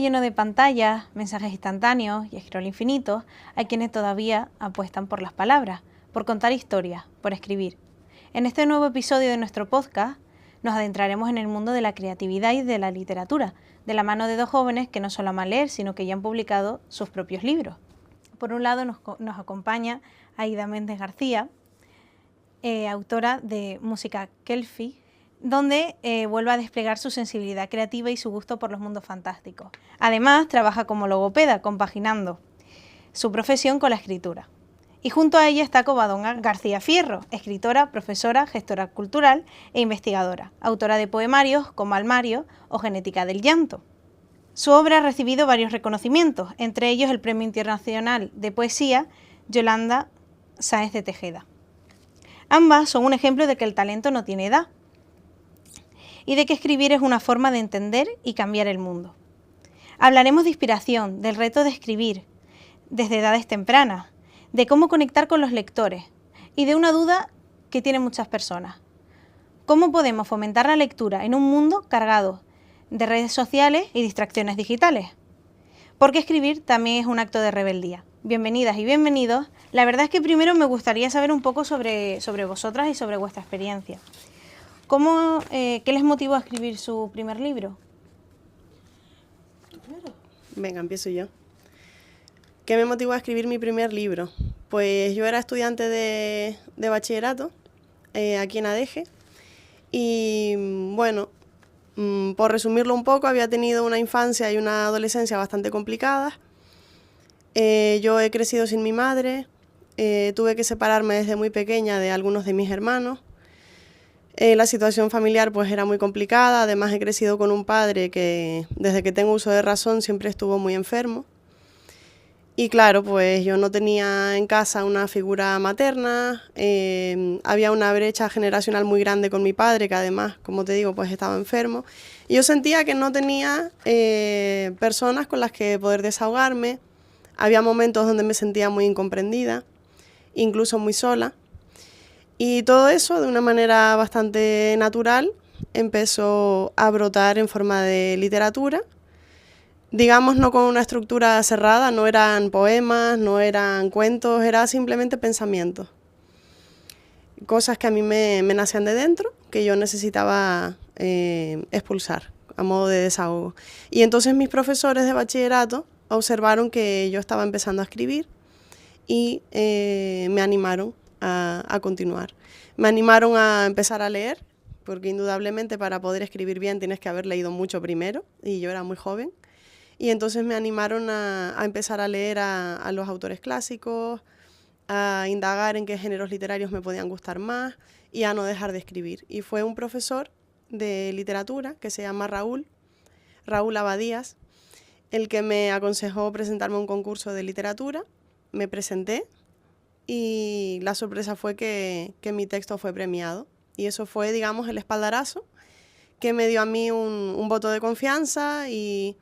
lleno de pantallas, mensajes instantáneos y scroll infinitos, hay quienes todavía apuestan por las palabras, por contar historias, por escribir. En este nuevo episodio de nuestro podcast nos adentraremos en el mundo de la creatividad y de la literatura, de la mano de dos jóvenes que no solo aman leer, sino que ya han publicado sus propios libros. Por un lado nos acompaña Aida Méndez García, autora de Música Kelfi, donde vuelve a desplegar su sensibilidad creativa y su gusto por los mundos fantásticos. Además, trabaja como logopeda, compaginando su profesión con la escritura. Y junto a ella está Covadonga García Fierro, escritora, profesora, gestora cultural e investigadora, autora de poemarios como Almario o Genética del llanto. Su obra ha recibido varios reconocimientos, entre ellos el Premio Internacional de Poesía Yolanda Sáenz de Tejeda. Ambas son un ejemplo de que el talento no tiene edad y de que escribir es una forma de entender y cambiar el mundo. Hablaremos de inspiración, del reto de escribir desde edades tempranas, de cómo conectar con los lectores y de una duda que tienen muchas personas. ¿Cómo podemos fomentar la lectura en un mundo cargado de redes sociales y distracciones digitales? Porque escribir también es un acto de rebeldía. Bienvenidas y bienvenidos. La verdad es que primero me gustaría saber un poco sobre vosotras y sobre vuestra experiencia. ¿Qué les motivó a escribir su primer libro? Venga, empiezo yo. ¿Qué me motivó a escribir mi primer libro? Pues yo era estudiante de bachillerato aquí en Adeje y bueno, por resumirlo un poco, había tenido una infancia y una adolescencia bastante complicadas. Yo he crecido sin mi madre, tuve que separarme desde muy pequeña de algunos de mis hermanos. La situación familiar pues era muy complicada, además he crecido con un padre que desde que tengo uso de razón siempre estuvo muy enfermo. Y claro, pues yo no tenía en casa una figura materna, había una brecha generacional muy grande con mi padre, que además, como te digo, pues estaba enfermo. Y yo sentía que no tenía personas con las que poder desahogarme, había momentos donde me sentía muy incomprendida, incluso muy sola. Y todo eso, de una manera bastante natural, empezó a brotar en forma de literatura. Digamos, no con una estructura cerrada, no eran poemas, no eran cuentos, era simplemente pensamientos. Cosas que a mí me nacían de dentro, que yo necesitaba expulsar a modo de desahogo. Y entonces mis profesores de bachillerato observaron que yo estaba empezando a escribir y me animaron a continuar. Me animaron a empezar a leer, porque indudablemente para poder escribir bien tienes que haber leído mucho primero, y yo era muy joven. Y entonces me animaron a empezar a leer a los autores clásicos, a indagar en qué géneros literarios me podían gustar más y a no dejar de escribir. Y fue un profesor de literatura que se llama Raúl Abadías, el que me aconsejó presentarme a un concurso de literatura. Me presenté y la sorpresa fue que mi texto fue premiado. Y eso fue, digamos, el espaldarazo que me dio a mí un voto de confianza y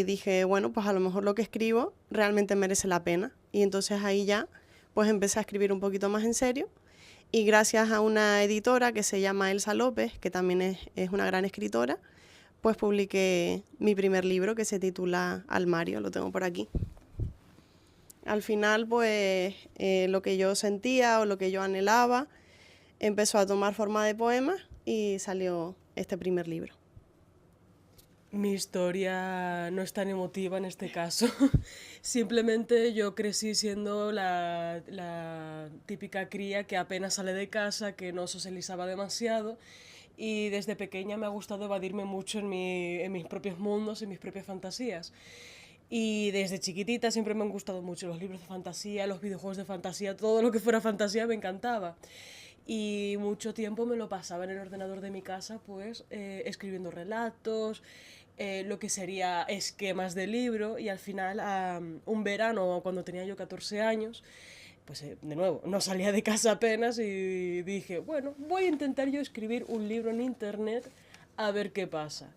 dije, bueno, pues a lo mejor lo que escribo realmente merece la pena. Y entonces ahí ya pues empecé a escribir un poquito más en serio y gracias a una editora que se llama Elsa López, que también es una gran escritora, pues publiqué mi primer libro que se titula Almario, lo tengo por aquí. Al final pues lo que yo sentía o lo que yo anhelaba empezó a tomar forma de poema y salió este primer libro. Mi historia no es tan emotiva en este caso. Simplemente yo crecí siendo la típica cría que apenas sale de casa, que no socializaba demasiado y desde pequeña me ha gustado evadirme mucho en mis propios mundos, en mis propias fantasías. Y desde chiquitita siempre me han gustado mucho los libros de fantasía, los videojuegos de fantasía, todo lo que fuera fantasía me encantaba. Y mucho tiempo me lo pasaba en el ordenador de mi casa, pues escribiendo relatos, lo que sería esquemas de libro y al final un verano cuando tenía yo 14 años pues de nuevo no salía de casa apenas y dije bueno voy a intentar yo escribir un libro en internet a ver qué pasa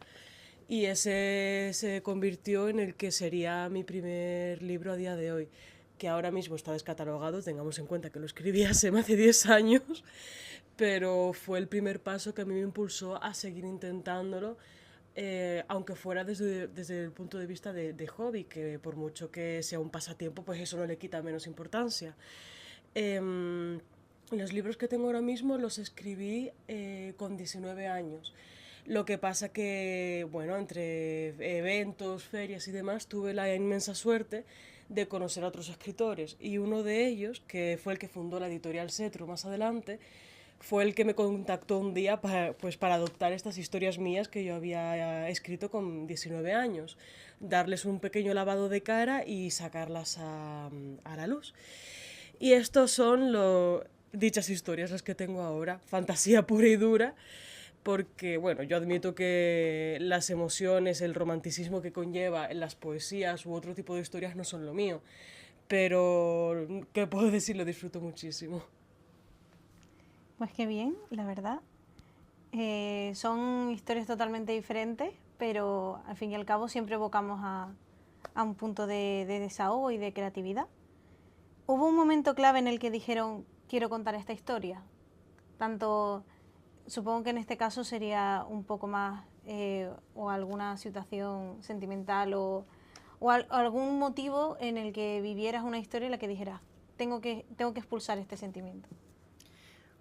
y ese se convirtió en el que sería mi primer libro a día de hoy, que ahora mismo está descatalogado, tengamos en cuenta que lo escribí hace más de 10 años, pero fue el primer paso que a mí me impulsó a seguir intentándolo, aunque fuera desde el punto de vista de hobby, que por mucho que sea un pasatiempo, pues eso no le quita menos importancia. Los libros que tengo ahora mismo los escribí con 19 años. Lo que pasa que, bueno, entre eventos, ferias y demás, tuve la inmensa suerte de conocer a otros escritores. Y uno de ellos, que fue el que fundó la editorial Setro más adelante, fue el que me contactó un día para adoptar estas historias mías que yo había escrito con 19 años, darles un pequeño lavado de cara y sacarlas a la luz. Y estos son dichas historias las que tengo ahora, fantasía pura y dura, porque, bueno, yo admito que las emociones, el romanticismo que conlleva en las poesías u otro tipo de historias no son lo mío, pero, ¿qué puedo decir? Lo disfruto muchísimo. Pues qué bien, la verdad. Son historias totalmente diferentes, pero al fin y al cabo siempre evocamos a un punto de desahogo y de creatividad. ¿Hubo un momento clave en el que dijeron, quiero contar esta historia? Tanto, supongo que en este caso sería un poco más, o alguna situación sentimental o algún motivo en el que vivieras una historia en la que dijeras, tengo que expulsar este sentimiento.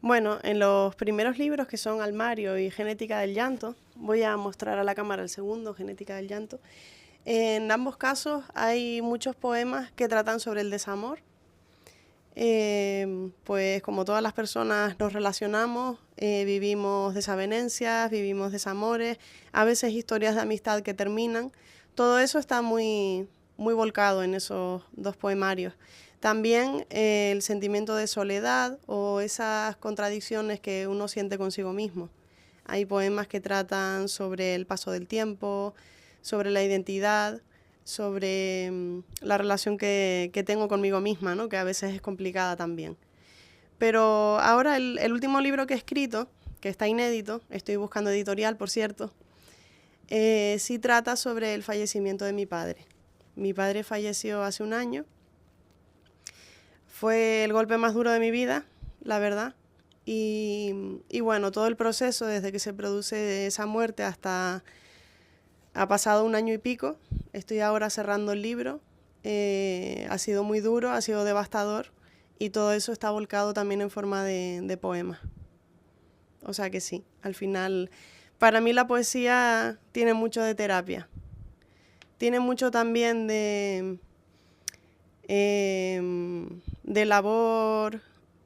Bueno, en los primeros libros, que son Almario y Genética del llanto, voy a mostrar a la cámara el segundo, Genética del llanto. En ambos casos hay muchos poemas que tratan sobre el desamor. Pues como todas las personas nos relacionamos, vivimos desavenencias, vivimos desamores, a veces historias de amistad que terminan. Todo eso está muy, muy volcado en esos dos poemarios. También el sentimiento de soledad o esas contradicciones que uno siente consigo mismo. Hay poemas que tratan sobre el paso del tiempo, sobre la identidad, sobre la relación que tengo conmigo misma, ¿no? Que a veces es complicada también. Pero ahora el último libro que he escrito, que está inédito, estoy buscando editorial, por cierto, sí trata sobre el fallecimiento de mi padre. Mi padre falleció hace un año. Fue el golpe más duro de mi vida, la verdad. Y bueno, todo el proceso, desde que se produce esa muerte hasta... Ha pasado un año y pico, estoy ahora cerrando el libro. Ha sido muy duro, ha sido devastador y todo eso está volcado también en forma de poema. O sea que sí, al final, para mí la poesía tiene mucho de terapia. Tiene mucho también de labor,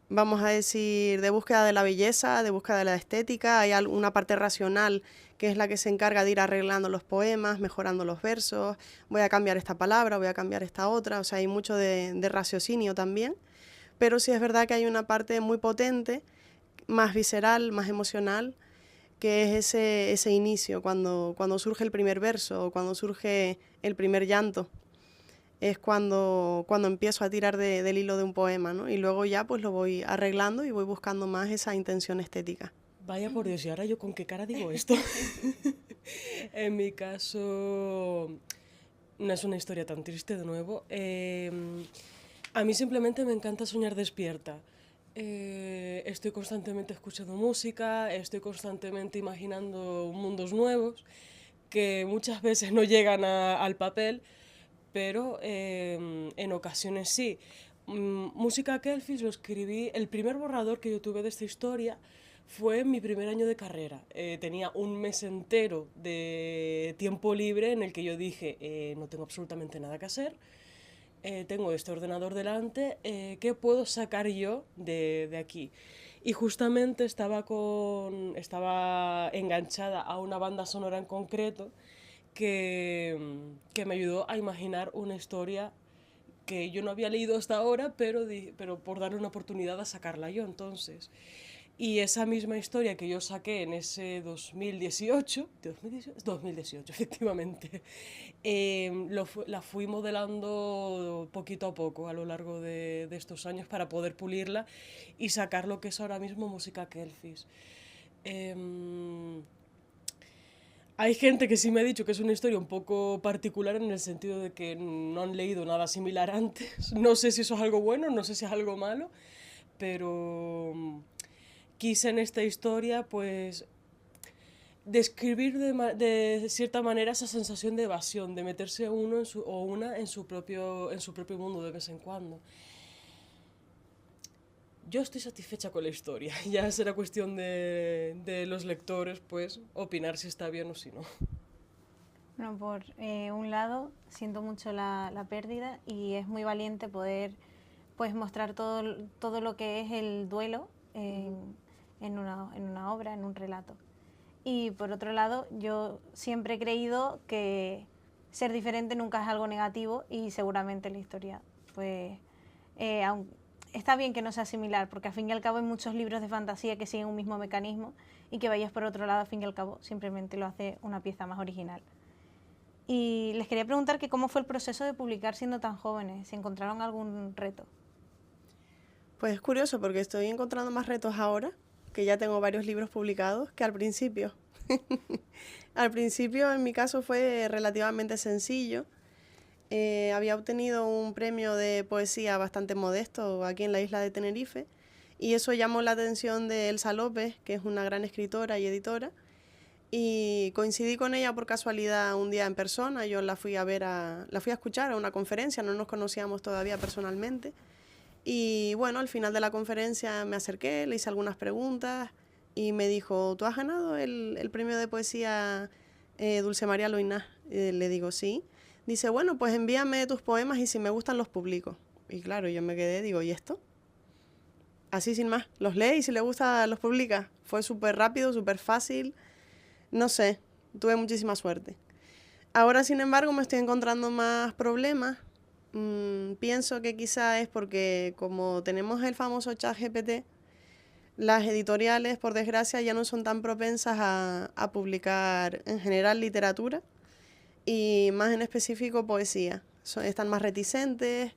vamos a decir, de búsqueda de la belleza, de búsqueda de la estética. Hay una parte racional que es la que se encarga de ir arreglando los poemas, mejorando los versos, voy a cambiar esta palabra, voy a cambiar esta otra, o sea, hay mucho de raciocinio también, pero sí es verdad que hay una parte muy potente, más visceral, más emocional, que es ese inicio, cuando surge el primer verso, o cuando surge el primer llanto. Es cuando empiezo a tirar del hilo de un poema, ¿no? Y luego ya pues lo voy arreglando y voy buscando más esa intención estética. Vaya por Dios, ¿y ahora yo con qué cara digo esto? En mi caso, no es una historia tan triste de nuevo. A mí simplemente me encanta soñar despierta. Estoy constantemente escuchando música, estoy constantemente imaginando mundos nuevos que muchas veces no llegan al papel, pero en ocasiones sí. Música Kelfis lo escribí, el primer borrador que yo tuve de esta historia fue en mi primer año de carrera. Tenía un mes entero de tiempo libre en el que yo dije, no tengo absolutamente nada que hacer, tengo este ordenador delante, ¿qué puedo sacar yo de aquí? Y justamente estaba enganchada a una banda sonora en concreto que me ayudó a imaginar una historia que yo no había leído hasta ahora, pero por darle una oportunidad a sacarla yo entonces. Y esa misma historia que yo saqué en ese 2018, 2018 efectivamente, la fui modelando poquito a poco a lo largo de estos años para poder pulirla y sacar lo que es ahora mismo música Kelfis. Hay gente que sí me ha dicho que es una historia un poco particular en el sentido de que no han leído nada similar antes. No sé si eso es algo bueno, no sé si es algo malo, pero quise en esta historia pues describir de cierta manera esa sensación de evasión, de meterse uno o una en su propio mundo de vez en cuando. Yo estoy satisfecha con la historia, ya será cuestión de los lectores, pues, opinar si está bien o si no. Bueno, por un lado, siento mucho la pérdida y es muy valiente poder pues, mostrar todo lo que es el duelo en una obra, en un relato. Y por otro lado, yo siempre he creído que ser diferente nunca es algo negativo y seguramente la historia, pues, está bien que no sea similar, porque al fin y al cabo hay muchos libros de fantasía que siguen un mismo mecanismo y que vayas por otro lado, al fin y al cabo, simplemente lo hace una pieza más original. Y les quería preguntar que cómo fue el proceso de publicar siendo tan jóvenes, si encontraron algún reto. Pues es curioso porque estoy encontrando más retos ahora, que ya tengo varios libros publicados, que al principio. Al principio, en mi caso, fue relativamente sencillo. Había obtenido un premio de poesía bastante modesto aquí en la isla de Tenerife y eso llamó la atención de Elsa López, que es una gran escritora y editora, y coincidí con ella por casualidad un día en persona. Yo la fui a escuchar a una conferencia, no nos conocíamos todavía personalmente. Y bueno, al final de la conferencia me acerqué, le hice algunas preguntas y me dijo, ¿tú has ganado el premio de poesía Dulce María Loinás? Le digo, sí. Dice, bueno, pues envíame tus poemas y si me gustan los publico. Y claro, yo me quedé, digo, ¿y esto? Así sin más, los lee y si le gusta los publica. Fue súper rápido, súper fácil. No sé, tuve muchísima suerte. Ahora, sin embargo, me estoy encontrando más problemas. Pienso que quizá es porque como tenemos el famoso ChatGPT, las editoriales, por desgracia, ya no son tan propensas a publicar en general literatura y más en específico poesía. Están más reticentes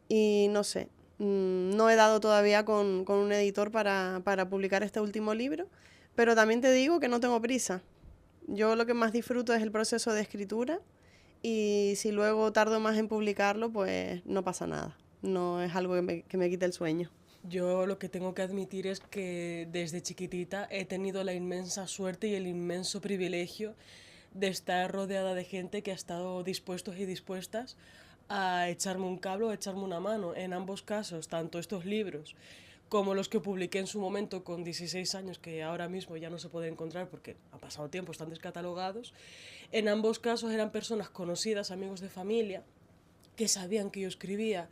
y no sé, no he dado todavía con un editor para publicar este último libro, pero también te digo que no tengo prisa. Yo lo que más disfruto es el proceso de escritura y si luego tardo más en publicarlo, pues no pasa nada. No es algo que me quite el sueño. Yo lo que tengo que admitir es que desde chiquitita he tenido la inmensa suerte y el inmenso privilegio de estar rodeada de gente que ha estado dispuestos y dispuestas a echarme un cable o a echarme una mano. En ambos casos, tanto estos libros como los que publiqué en su momento con 16 años, que ahora mismo ya no se pueden encontrar porque ha pasado tiempo, están descatalogados, en ambos casos eran personas conocidas, amigos de familia, que sabían que yo escribía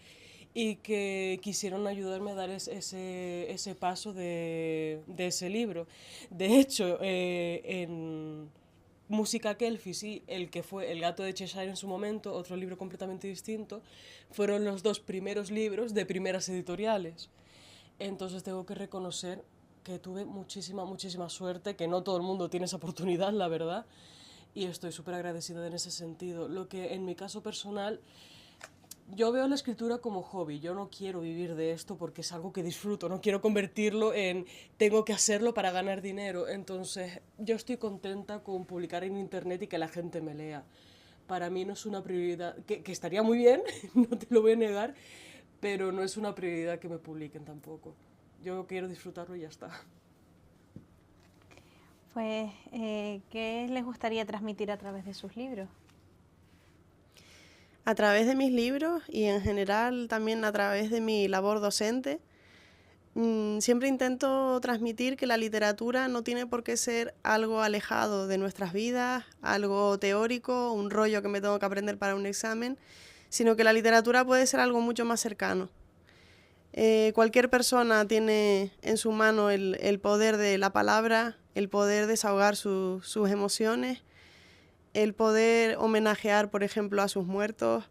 y que quisieron ayudarme a dar ese paso de ese libro. De hecho, en Música Kelfi, sí, el que fue El gato de Cheshire en su momento, otro libro completamente distinto, fueron los dos primeros libros de primeras editoriales. Entonces tengo que reconocer que tuve muchísima suerte, que no todo el mundo tiene esa oportunidad, la verdad, y estoy súper agradecida en ese sentido. Lo que en mi caso personal, yo veo la escritura como hobby, yo no quiero vivir de esto porque es algo que disfruto, no quiero convertirlo en tengo que hacerlo para ganar dinero, entonces yo estoy contenta con publicar en internet y que la gente me lea. Para mí no es una prioridad, que estaría muy bien, no te lo voy a negar, pero no es una prioridad que me publiquen tampoco. Yo quiero disfrutarlo y ya está. Pues, ¿qué les gustaría transmitir a través de sus libros? A través de mis libros y en general también a través de mi labor docente, siempre intento transmitir que la literatura no tiene por qué ser algo alejado de nuestras vidas, algo teórico, un rollo que me tengo que aprender para un examen, sino que la literatura puede ser algo mucho más cercano. Cualquier persona tiene en su mano el poder de la palabra, el poder desahogar sus emociones, el poder homenajear, por ejemplo, a sus muertos,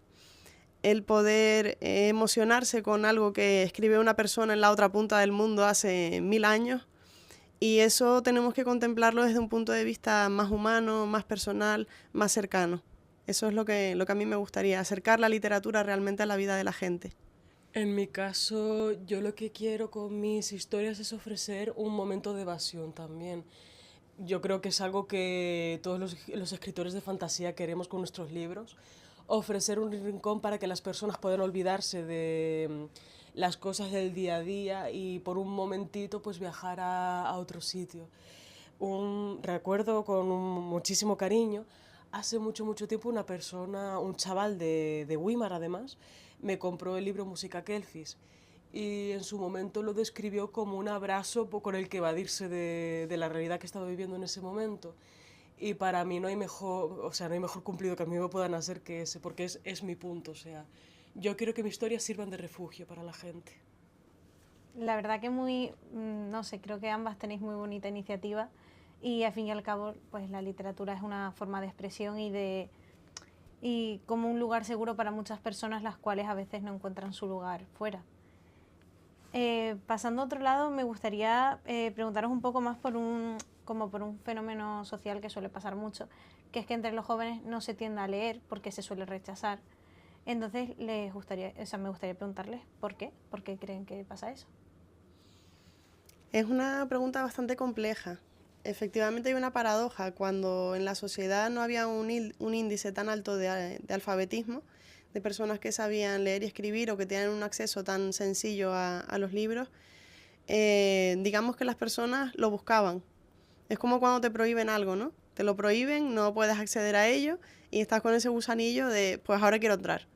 el poder emocionarse con algo que escribe una persona en la otra punta del mundo hace 1000 años. Y eso tenemos que contemplarlo desde un punto de vista más humano, más personal, más cercano. Eso es lo que a mí me gustaría, acercar la literatura realmente a la vida de la gente. En mi caso, yo lo que quiero con mis historias es ofrecer un momento de evasión también. Yo creo que es algo que todos los escritores de fantasía queremos con nuestros libros, ofrecer un rincón para que las personas puedan olvidarse de las cosas del día a día y por un momentito pues viajar a otro sitio. recuerdo con muchísimo cariño, hace mucho, mucho tiempo un chaval de Weimar además, me compró el libro Música Kelfis y en su momento lo describió como un abrazo con el que evadirse de la realidad que estaba viviendo en ese momento. Y para mí no hay mejor, o sea, no hay mejor cumplido que a mí me puedan hacer que ese, porque es mi punto, o sea, yo quiero que mis historias sirvan de refugio para la gente. La verdad que no sé, creo que ambas tenéis muy bonita iniciativa y al fin y al cabo, pues la literatura es una forma de expresión y como un lugar seguro para muchas personas las cuales a veces no encuentran su lugar fuera. Pasando a otro lado, me gustaría preguntaros un poco más como por un fenómeno social que suele pasar mucho, que es que entre los jóvenes no se tiende a leer porque se suele rechazar. Entonces, me gustaría preguntarles por qué creen que pasa eso. Es una pregunta bastante compleja. Efectivamente hay una paradoja. Cuando en la sociedad no había un índice tan alto de alfabetismo, de personas que sabían leer y escribir o que tenían un acceso tan sencillo a los libros, digamos que las personas lo buscaban. Es como cuando te prohíben algo, ¿no? Te lo prohíben, no puedes acceder a ello y estás con ese gusanillo de, pues ahora quiero entrar.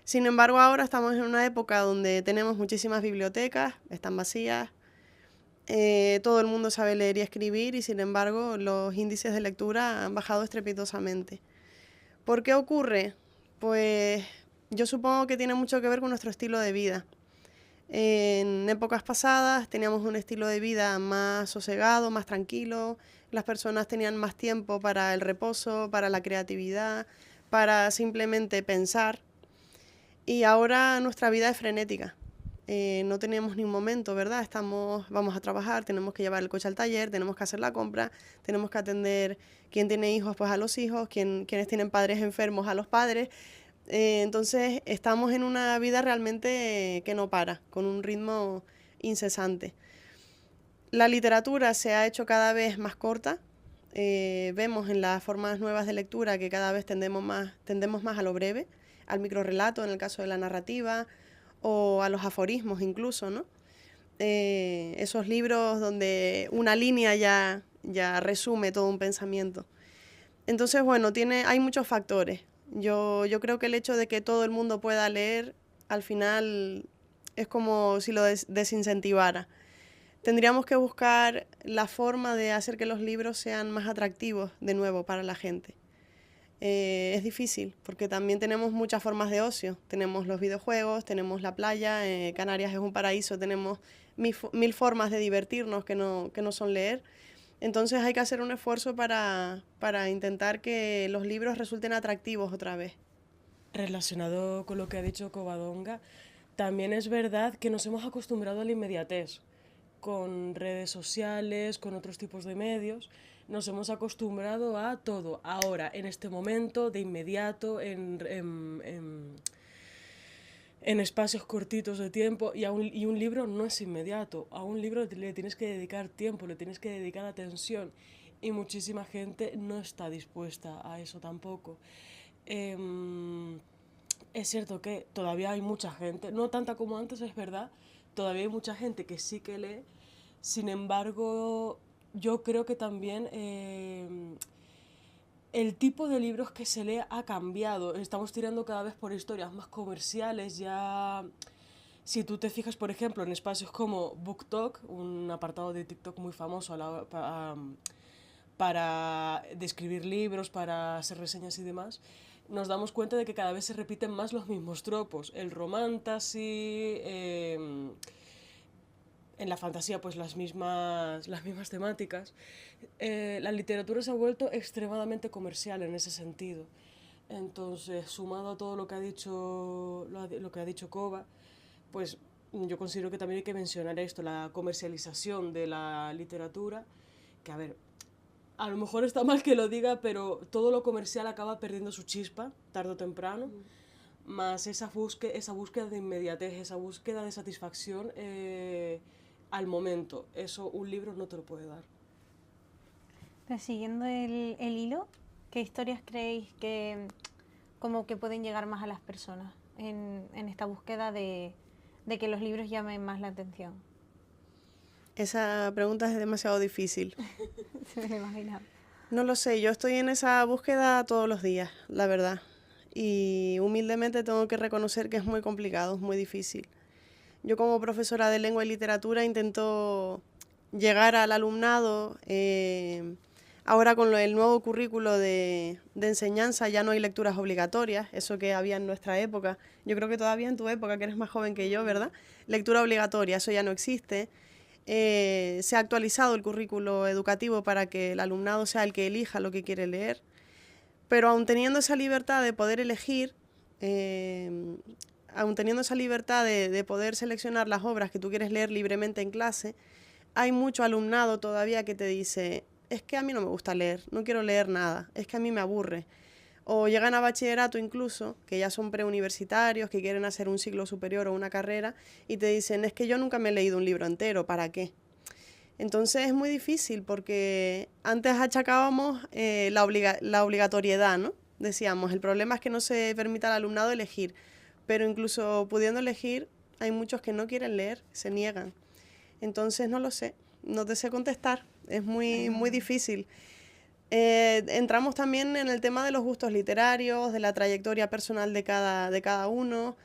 Sin embargo, ahora estamos en una época donde tenemos muchísimas bibliotecas, están vacías, todo el mundo sabe leer y escribir y sin embargo los índices de lectura han bajado estrepitosamente. ¿Por qué ocurre? Pues yo supongo que tiene mucho que ver con nuestro estilo de vida. En épocas pasadas teníamos un estilo de vida más sosegado, más tranquilo, las personas tenían más tiempo para el reposo, para la creatividad, para simplemente pensar y ahora nuestra vida es frenética. No tenemos ni un momento, ¿verdad? Vamos a trabajar, tenemos que llevar el coche al taller, tenemos que hacer la compra, tenemos que atender quien tiene hijos, pues a los hijos, quienes tienen padres enfermos, a los padres. Entonces estamos en una vida realmente que no para, con un ritmo incesante. La literatura se ha hecho cada vez más corta. Vemos en las formas nuevas de lectura que cada vez tendemos más a lo breve, al microrrelato en el caso de la narrativa, o a los aforismos incluso, ¿no? Esos libros donde una línea ya resume todo un pensamiento. Entonces, bueno, hay muchos factores. Yo creo que el hecho de que todo el mundo pueda leer, al final es como si lo desincentivara. Tendríamos que buscar la forma de hacer que los libros sean más atractivos de nuevo para la gente. Es difícil porque también tenemos muchas formas de ocio. Tenemos los videojuegos, tenemos la playa, Canarias es un paraíso, tenemos mil formas de divertirnos que no son leer. Entonces hay que hacer un esfuerzo para intentar que los libros resulten atractivos otra vez. Relacionado con lo que ha dicho Covadonga, también es verdad que nos hemos acostumbrado a la inmediatez. Con redes sociales, con otros tipos de medios, nos hemos acostumbrado a todo, ahora, en este momento, de inmediato, en espacios cortitos de tiempo, y un libro no es inmediato, a un libro le tienes que dedicar tiempo, le tienes que dedicar atención, y muchísima gente no está dispuesta a eso tampoco. Es cierto que todavía hay mucha gente, no tanta como antes, es verdad, todavía hay mucha gente que sí que lee, sin embargo, yo creo que también el tipo de libros que se lee ha cambiado. Estamos tirando cada vez por historias más comerciales. Ya, si tú te fijas, por ejemplo, en espacios como BookTok, un apartado de TikTok muy famoso para describir libros, para hacer reseñas y demás, nos damos cuenta de que cada vez se repiten más los mismos tropos. El romantasy, en la fantasía pues las mismas temáticas. La literatura se ha vuelto extremadamente comercial en ese sentido. Entonces, sumado a todo lo que ha dicho Cova, pues yo considero que también hay que mencionar esto, la comercialización de la literatura, que a ver, a lo mejor está mal que lo diga, pero todo lo comercial acaba perdiendo su chispa, tarde o temprano, más esa búsqueda de inmediatez, esa búsqueda de satisfacción al momento. Eso un libro no te lo puede dar. Pues siguiendo el hilo, ¿qué historias creéis que como que pueden llegar más a las personas en esta búsqueda de que los libros llamen más la atención? Esa pregunta es demasiado difícil. Se me lo imaginaba. No lo sé, yo estoy en esa búsqueda todos los días, la verdad. Y humildemente tengo que reconocer que es muy complicado, es muy difícil. Yo como profesora de lengua y literatura intento llegar al alumnado. Ahora con el nuevo currículo de enseñanza ya no hay lecturas obligatorias, eso que había en nuestra época. Yo creo que todavía en tu época, que eres más joven que yo, ¿verdad? Lectura obligatoria, eso ya no existe. Se ha actualizado el currículo educativo para que el alumnado sea el que elija lo que quiere leer, pero aun teniendo esa libertad de poder elegir, aun teniendo esa libertad de poder seleccionar las obras que tú quieres leer libremente en clase, hay mucho alumnado todavía que te dice, es que a mí no me gusta leer, no quiero leer nada, es que a mí me aburre. O llegan a bachillerato incluso, que ya son preuniversitarios, que quieren hacer un ciclo superior o una carrera, y te dicen, es que yo nunca me he leído un libro entero, ¿para qué? Entonces es muy difícil porque antes achacábamos la obligatoriedad, ¿no? Decíamos, el problema es que no se permite al alumnado elegir, pero incluso pudiendo elegir, hay muchos que no quieren leer, se niegan. Entonces no lo sé, no te sé contestar, es muy difícil. Entramos también en el tema de los gustos literarios, de la trayectoria personal de cada uno.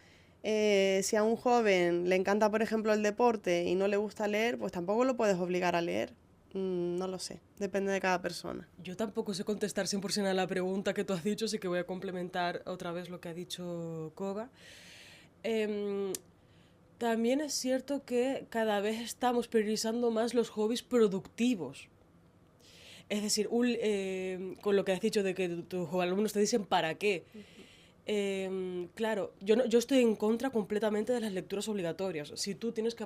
Si a un joven le encanta, por ejemplo, el deporte y no le gusta leer, pues tampoco lo puedes obligar a leer. No lo sé, depende de cada persona. Yo tampoco sé contestar 100% a la pregunta que tú has dicho, así que voy a complementar otra vez lo que ha dicho Koga. También es cierto que cada vez estamos priorizando más los hobbies productivos. Es decir, con lo que has dicho de que tus alumnos te dicen para qué. Claro, yo estoy en contra completamente de las lecturas obligatorias. Si tú tienes que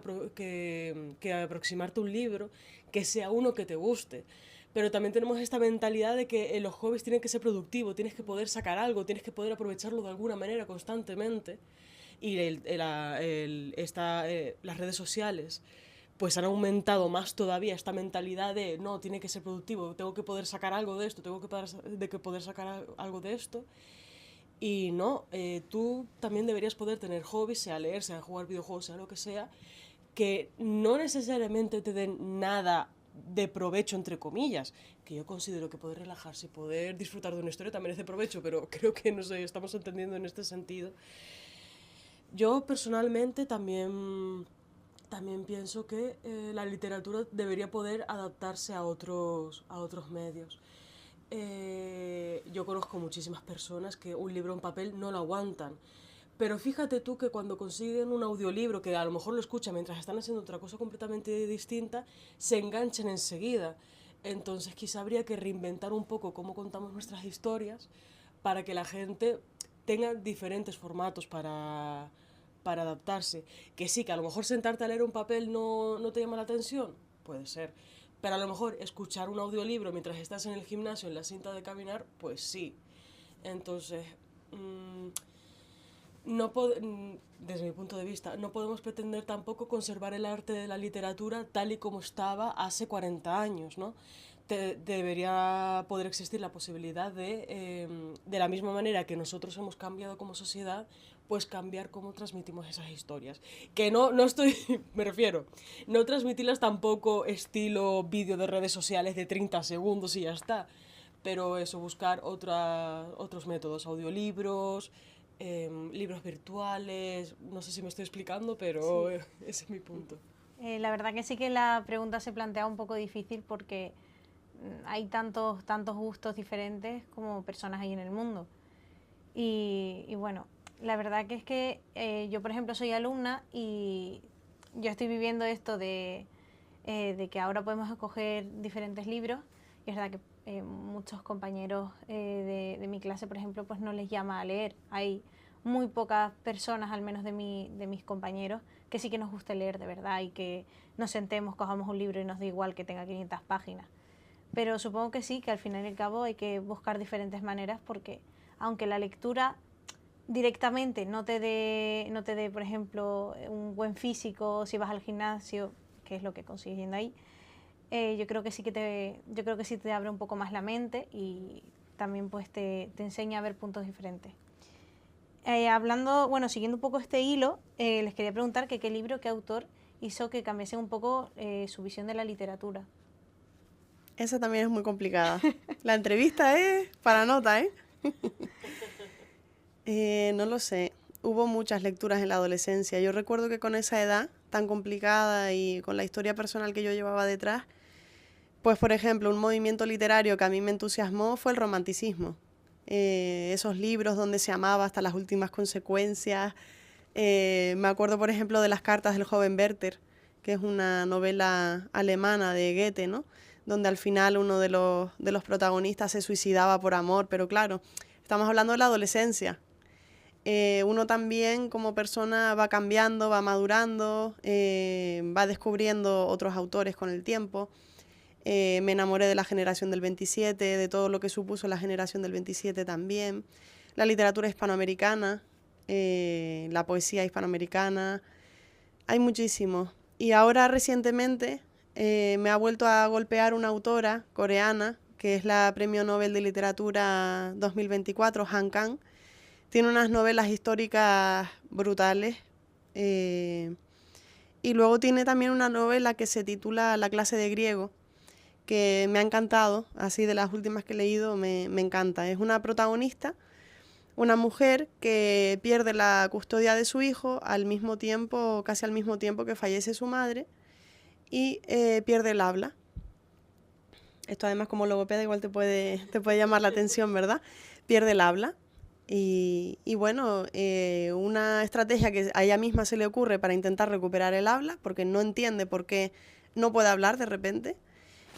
aproximarte a un libro, que sea uno que te guste. Pero también tenemos esta mentalidad de que los hobbies tienen que ser productivos, tienes que poder sacar algo, tienes que poder aprovecharlo de alguna manera constantemente. Y las redes sociales pues han aumentado más todavía esta mentalidad de no, tiene que ser productivo, tengo que poder sacar algo de esto, tengo que poder sacar algo de esto. Y no, tú también deberías poder tener hobbies, sea leer, sea jugar videojuegos, sea lo que sea, que no necesariamente te den nada de provecho, entre comillas, que yo considero que poder relajarse y poder disfrutar de una historia también es de provecho, pero creo que no sé, estamos entendiendo en este sentido. Yo personalmente también pienso que la literatura debería poder adaptarse a otros medios. Yo conozco muchísimas personas que un libro en papel no lo aguantan. Pero fíjate tú que cuando consiguen un audiolibro, que a lo mejor lo escuchan mientras están haciendo otra cosa completamente distinta, se enganchan enseguida. Entonces quizá habría que reinventar un poco cómo contamos nuestras historias para que la gente tenga diferentes formatos para adaptarse. Que sí, que a lo mejor sentarte a leer un papel no te llama la atención, puede ser. Pero a lo mejor escuchar un audiolibro mientras estás en el gimnasio, en la cinta de caminar, pues sí. Entonces, desde mi punto de vista, no podemos pretender tampoco conservar el arte de la literatura tal y como estaba hace 40 años, ¿no? Debería poder existir la posibilidad de la misma manera que nosotros hemos cambiado como sociedad, pues cambiar cómo transmitimos esas historias. Que no estoy, me refiero, no transmitirlas tampoco estilo vídeo de redes sociales de 30 segundos y ya está, pero eso, buscar otros métodos, audiolibros, libros virtuales, no sé si me estoy explicando, pero sí. Ese es mi punto. La verdad que sí que la pregunta se plantea un poco difícil porque hay tantos gustos diferentes como personas hay en el mundo. Y bueno, la verdad que es que yo, por ejemplo, soy alumna y yo estoy viviendo esto de que ahora podemos escoger diferentes libros. Y es verdad que muchos compañeros de mi clase, por ejemplo, pues no les llama a leer. Hay muy pocas personas, al menos de mis compañeros, que sí que nos guste leer de verdad y que nos sentemos, cojamos un libro y nos da igual que tenga 500 páginas. Pero supongo que sí, que al final y al cabo hay que buscar diferentes maneras porque aunque la lectura directamente no te dé, por ejemplo, un buen físico si vas al gimnasio, que es lo que consigues yendo ahí, yo creo que sí te abre un poco más la mente y también pues te enseña a ver puntos diferentes. Siguiendo un poco este hilo, les quería preguntar que qué libro, qué autor hizo que cambiase un poco su visión de la literatura? Esa también es muy complicada. La entrevista es para nota, ¿eh? No lo sé. Hubo muchas lecturas en la adolescencia. Yo recuerdo que con esa edad tan complicada y con la historia personal que yo llevaba detrás, pues por ejemplo, un movimiento literario que a mí me entusiasmó fue el romanticismo. Esos libros donde se amaba hasta las últimas consecuencias. Me acuerdo, por ejemplo, de las cartas del joven Werther, que es una novela alemana de Goethe, ¿no? Donde al final uno de los protagonistas se suicidaba por amor, pero claro, estamos hablando de la adolescencia. Uno también como persona va cambiando, va madurando, va descubriendo otros autores con el tiempo. Me enamoré de la generación del 27, de todo lo que supuso la generación del 27 también. La literatura hispanoamericana, la poesía hispanoamericana, hay muchísimo. Y ahora recientemente me ha vuelto a golpear una autora coreana, que es la Premio Nobel de Literatura 2024, Han Kang. Tiene unas novelas históricas brutales. Y luego tiene también una novela que se titula La clase de griego, que me ha encantado, así de las últimas que he leído, me encanta. Es una protagonista, una mujer que pierde la custodia de su hijo al mismo tiempo, casi al mismo tiempo que fallece su madre, y pierde el habla. Esto además como logopeda igual te puede llamar la atención, ¿verdad? Pierde el habla. Y bueno, una estrategia que a ella misma se le ocurre para intentar recuperar el habla, porque no entiende por qué no puede hablar de repente,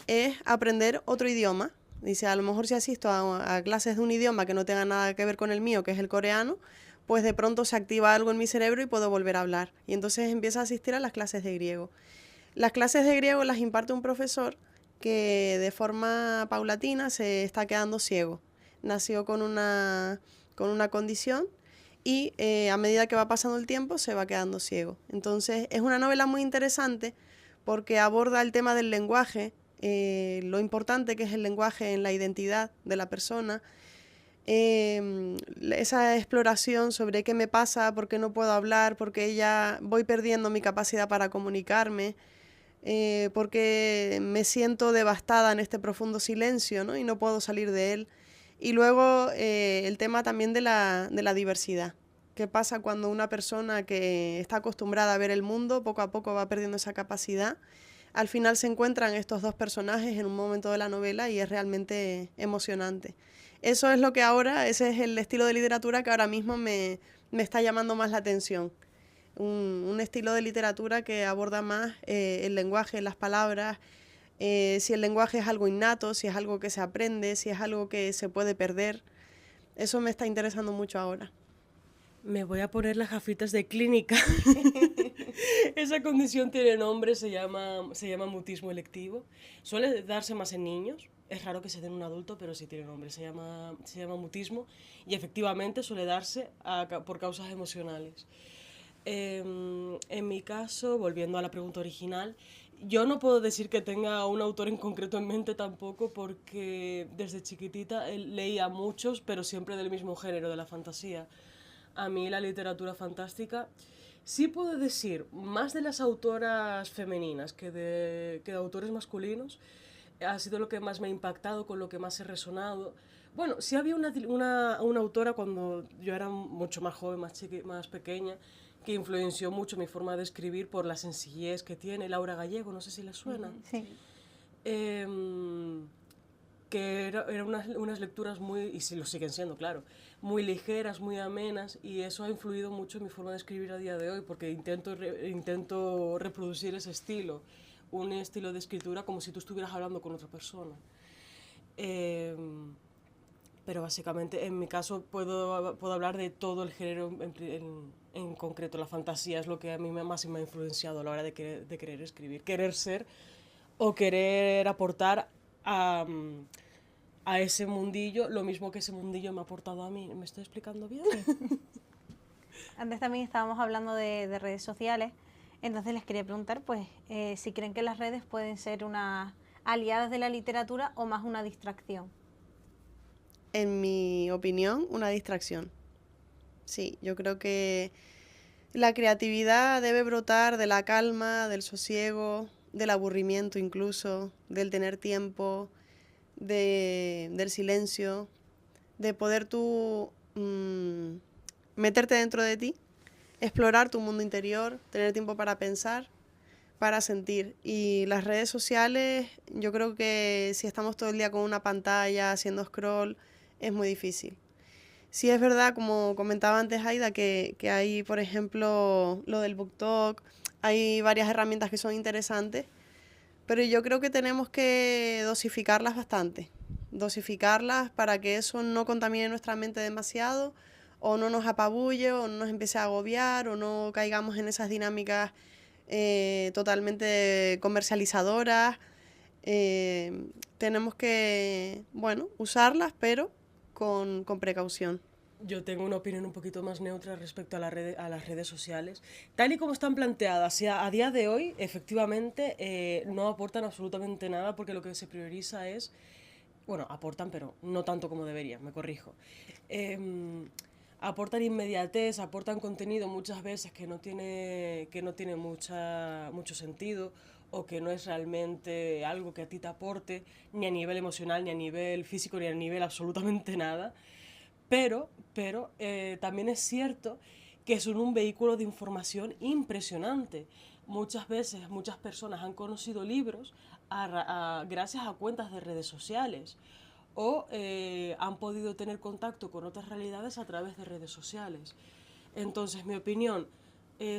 es aprender otro idioma. Dice, a lo mejor si asisto a clases de un idioma que no tenga nada que ver con el mío, que es el coreano, pues de pronto se activa algo en mi cerebro y puedo volver a hablar. Y entonces empieza a asistir a las clases de griego. Las clases de griego las imparte un profesor que de forma paulatina se está quedando ciego. Nació con una condición y a medida que va pasando el tiempo se va quedando ciego. Entonces es una novela muy interesante porque aborda el tema del lenguaje, lo importante que es el lenguaje en la identidad de la persona, esa exploración sobre qué me pasa, por qué no puedo hablar, por qué ya voy perdiendo mi capacidad para comunicarme, porque me siento devastada en este profundo silencio, ¿no? Y no puedo salir de él. Y luego el tema también de la diversidad. ¿Qué pasa cuando una persona que está acostumbrada a ver el mundo poco a poco va perdiendo esa capacidad? Al final se encuentran estos dos personajes en un momento de la novela y es realmente emocionante. Eso es lo que ahora, ese es el estilo de literatura que ahora mismo me está llamando más la atención. Un estilo de literatura que aborda más el lenguaje, las palabras, si el lenguaje es algo innato, si es algo que se aprende, si es algo que se puede perder. Eso me está interesando mucho ahora. Me voy a poner las gafitas de clínica. Esa condición tiene nombre, se llama mutismo electivo. Suele darse más en niños. Es raro que se dé en un adulto, pero sí tiene nombre. Se llama mutismo y efectivamente suele darse por causas emocionales. En mi caso, volviendo a la pregunta original, yo no puedo decir que tenga a un autor en concreto en mente tampoco, porque desde chiquitita leía muchos, pero siempre del mismo género, de la fantasía. A mí la literatura fantástica, sí puedo decir, más de las autoras femeninas que de autores masculinos, ha sido lo que más me ha impactado, con lo que más he resonado. Bueno, sí había una autora cuando yo era mucho más joven, más pequeña, que influenció mucho mi forma de escribir por la sencillez que tiene, Laura Gallego, no sé si le suena. Sí. Que eran unas lecturas muy, y sí lo siguen siendo, claro, muy ligeras, muy amenas, y eso ha influido mucho en mi forma de escribir a día de hoy, porque intento reproducir ese estilo, un estilo de escritura como si tú estuvieras hablando con otra persona. Pero básicamente, en mi caso, puedo hablar de todo el género en concreto. La fantasía es lo que a mí más me ha influenciado a la hora de querer escribir, querer ser o querer aportar a ese mundillo lo mismo que ese mundillo me ha aportado a mí. ¿Me estoy explicando bien? Sí. Antes también estábamos hablando de redes sociales, entonces les quería preguntar pues si creen que las redes pueden ser unas aliadas de la literatura o más una distracción. En mi opinión, una distracción. Sí, yo creo que La creatividad debe brotar de la calma, del sosiego, del aburrimiento incluso, del tener tiempo, del silencio, de poder tú meterte dentro de ti, explorar tu mundo interior, tener tiempo para pensar, para sentir. Y las redes sociales, yo creo que si estamos todo el día con una pantalla haciendo scroll, es muy difícil. Sí es verdad, como comentaba antes Aida, que hay, por ejemplo, lo del BookTok, hay varias herramientas que son interesantes, pero yo creo que tenemos que dosificarlas bastante, dosificarlas para que eso no contamine nuestra mente demasiado, o no nos apabulle, o no nos empiece a agobiar, o no caigamos en esas dinámicas totalmente comercializadoras. Tenemos que, bueno, usarlas, pero con precaución. Yo tengo una opinión un poquito más neutra respecto a las redes sociales. Tal y como están planteadas, a día de hoy, efectivamente, no aportan absolutamente nada porque lo que se prioriza es, bueno, aportan, pero no tanto como deberían, me corrijo. Aportan inmediatez, aportan contenido muchas veces que no tiene mucho sentido o que no es realmente algo que a ti te aporte, ni a nivel emocional, ni a nivel físico, ni a nivel absolutamente nada. Pero también es cierto que son un vehículo de información impresionante. Muchas veces, muchas personas han conocido libros gracias a cuentas de redes sociales o han podido tener contacto con otras realidades a través de redes sociales. Entonces, mi opinión,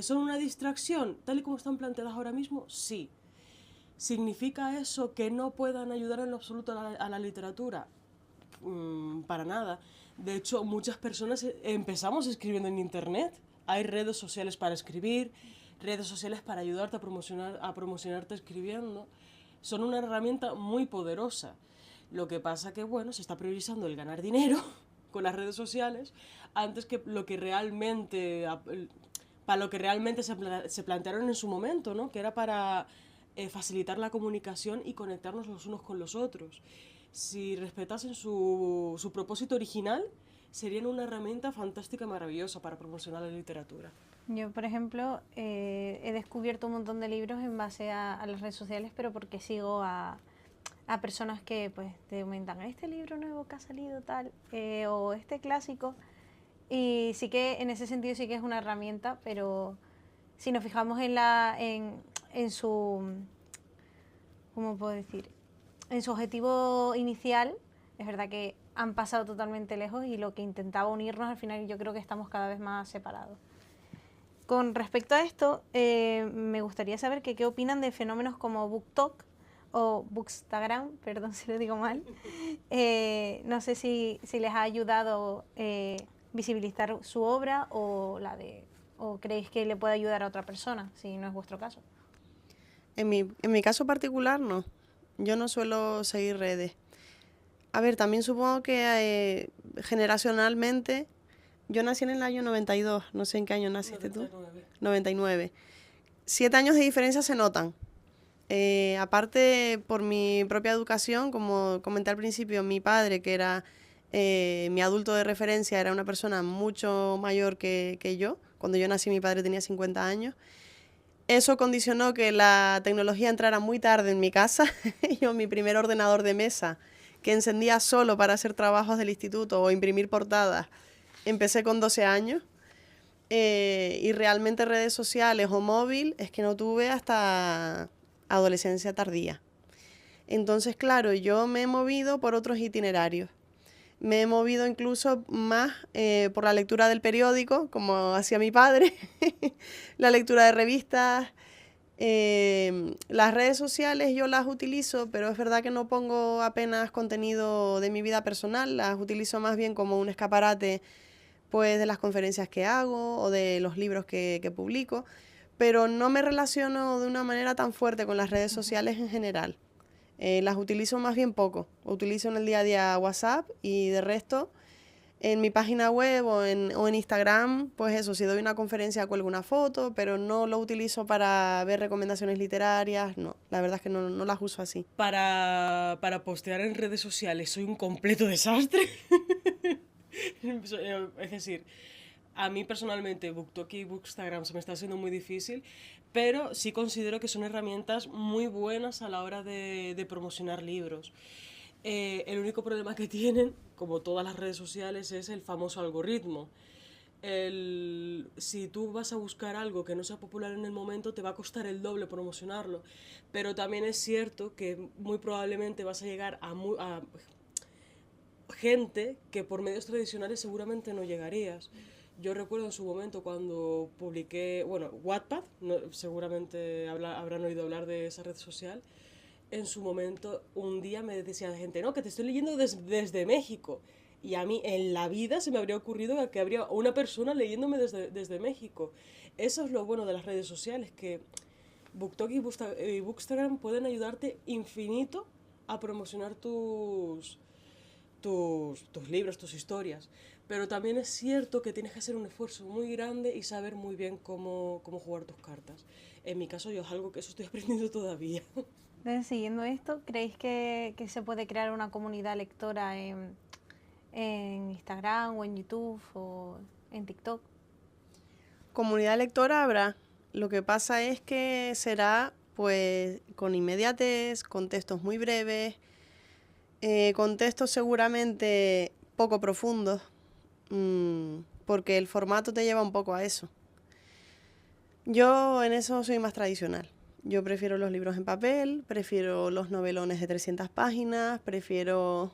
¿son una distracción tal y como están planteadas ahora mismo? Sí. ¿Significa eso que no puedan ayudar en lo absoluto a la literatura? Para nada. De hecho, muchas personas empezamos escribiendo en internet. Hay redes sociales para escribir, redes sociales para ayudarte a promocionarte escribiendo. Son una herramienta muy poderosa. Lo que pasa que, bueno, se está priorizando el ganar dinero con las redes sociales antes que lo que realmente, para lo que realmente se plantearon en su momento, ¿no? Que era para facilitar la comunicación y conectarnos los unos con los otros. Si respetasen su propósito original, serían una herramienta fantástica y maravillosa para promocionar la literatura. Yo, por ejemplo, he descubierto un montón de libros en base a las redes sociales, pero porque sigo a personas que pues te comentan este libro nuevo que ha salido tal, o este clásico. Y sí que en ese sentido sí que es una herramienta, pero si nos fijamos en su, ¿cómo puedo decir? En su objetivo inicial, es verdad que han pasado totalmente lejos y lo que intentaba unirnos al final yo creo que estamos cada vez más separados. Con respecto a esto, me gustaría saber qué opinan de fenómenos como BookTok o Bookstagram, perdón si lo digo mal. No sé si les ha ayudado visibilizar su obra o creéis que le puede ayudar a otra persona, si no es vuestro caso. En mi caso particular, no. Yo no suelo seguir redes. A ver, también supongo que generacionalmente, yo nací en el año 92, no sé en qué año naciste 99. tú. 99. 7 años de diferencia se notan. Aparte, por mi propia educación, como comenté al principio, mi padre, que era mi adulto de referencia, era una persona mucho mayor que yo. Cuando yo nací, mi padre tenía 50 años. Eso condicionó que la tecnología entrara muy tarde en mi casa. Yo, mi primer ordenador de mesa, que encendía solo para hacer trabajos del instituto o imprimir portadas, empecé con 12 años. Y realmente redes sociales o móvil es que no tuve hasta adolescencia tardía. Entonces, claro, yo me he movido por otros itinerarios. Me he movido incluso más por la lectura del periódico, como hacía mi padre, la lectura de revistas. Las redes sociales yo las utilizo, pero es verdad que no pongo apenas contenido de mi vida personal, las utilizo más bien como un escaparate pues, de las conferencias que hago o de los libros que publico, pero no me relaciono de una manera tan fuerte con las redes sociales en general. Las utilizo más bien poco. Utilizo en el día a día WhatsApp y de resto en mi página web o en Instagram, pues eso, si doy una conferencia cuelgo una foto, pero no lo utilizo para ver recomendaciones literarias, no, la verdad es que no las uso así. Para postear en redes sociales soy un completo desastre. Es decir, a mí personalmente BookTok y Bookstagram se me está haciendo muy difícil, pero sí considero que son herramientas muy buenas a la hora de promocionar libros. El único problema que tienen, como todas las redes sociales, es el famoso algoritmo. Si tú vas a buscar algo que no sea popular en el momento, te va a costar el doble promocionarlo. Pero también es cierto que muy probablemente vas a llegar a gente que por medios tradicionales seguramente no llegarías. Yo recuerdo en su momento cuando publiqué, bueno, Wattpad, seguramente habrán oído hablar de esa red social. En su momento, un día me decía la gente, no, que te estoy leyendo desde México. Y a mí en la vida se me habría ocurrido que habría una persona leyéndome desde México. Eso es lo bueno de las redes sociales, que BookTok y Bookstagram pueden ayudarte infinito a promocionar tus libros, tus historias. Pero también es cierto que tienes que hacer un esfuerzo muy grande y saber muy bien cómo jugar tus cartas. En mi caso yo es algo que eso estoy aprendiendo todavía. Entonces, siguiendo esto, ¿creéis que se puede crear una comunidad lectora en Instagram o en YouTube o en TikTok? Comunidad lectora habrá. Lo que pasa es que será pues con inmediatez, con textos muy breves, con textos seguramente poco profundos, porque el formato te lleva un poco a eso. Yo en eso soy más tradicional. Yo prefiero los libros en papel, prefiero los novelones de 300 páginas, prefiero,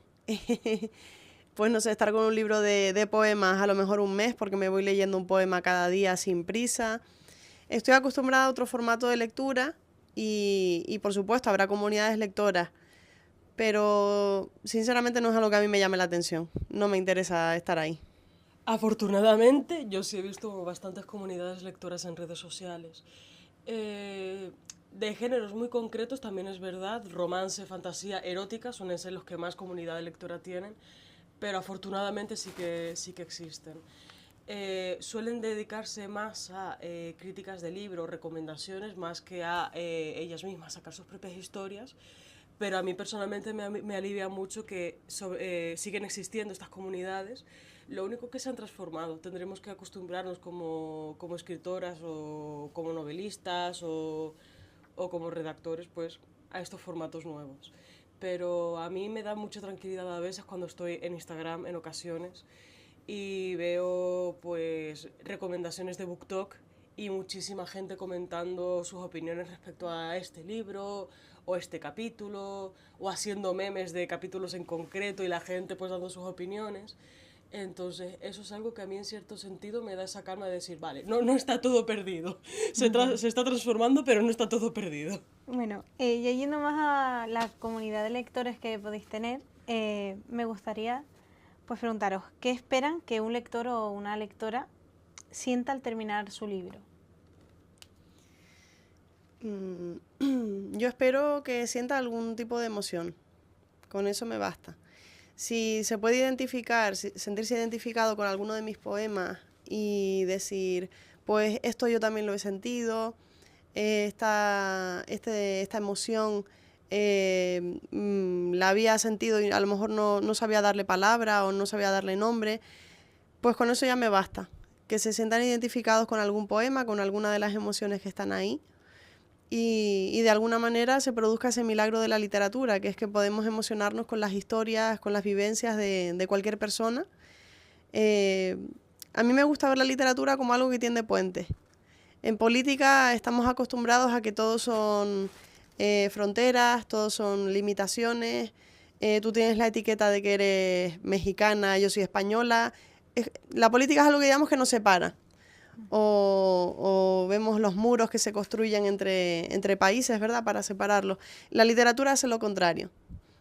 pues no sé, estar con un libro de poemas a lo mejor un mes porque me voy leyendo un poema cada día sin prisa. Estoy acostumbrada a otro formato de lectura y por supuesto habrá comunidades lectoras, pero sinceramente no es algo que a mí me llame la atención. No me interesa estar ahí. Afortunadamente, yo sí he visto bastantes comunidades lectoras en redes sociales. De géneros muy concretos también es verdad, romance, fantasía, erótica suelen ser los que más comunidad lectora tienen, pero afortunadamente sí que existen. Suelen dedicarse más a críticas de libros, recomendaciones, más que a ellas mismas sacar sus propias historias, pero a mí personalmente me alivia mucho que siguen existiendo estas comunidades. Lo único que se han transformado, tendremos que acostumbrarnos como escritoras o como novelistas o como redactores pues a estos formatos nuevos. Pero a mí me da mucha tranquilidad a veces cuando estoy en Instagram en ocasiones y veo pues recomendaciones de BookTok y muchísima gente comentando sus opiniones respecto a este libro o este capítulo o haciendo memes de capítulos en concreto y la gente pues dando sus opiniones. Entonces, eso es algo que a mí en cierto sentido me da esa calma de decir, vale, no está todo perdido. Se está transformando, pero no está todo perdido. Bueno, ya yendo más a la comunidad de lectores que podéis tener, me gustaría pues preguntaros, ¿qué esperan que un lector o una lectora sienta al terminar su libro? Yo espero que sienta algún tipo de emoción. Con eso me basta. Si se puede identificar, sentirse identificado con alguno de mis poemas y decir, pues esto yo también lo he sentido, esta emoción la había sentido y a lo mejor no sabía darle palabra o no sabía darle nombre, pues con eso ya me basta. Que se sientan identificados con algún poema, con alguna de las emociones que están ahí. Y de alguna manera se produzca ese milagro de la literatura, que es que podemos emocionarnos con las historias, con las vivencias de cualquier persona. A mí me gusta ver la literatura como algo que tiende puentes. En política estamos acostumbrados a que todos son fronteras, todos son limitaciones. Tú tienes la etiqueta de que eres mexicana, yo soy española. La política es algo que digamos que nos separa. O vemos los muros que se construyen entre países, ¿verdad?, para separarlos. La literatura hace lo contrario.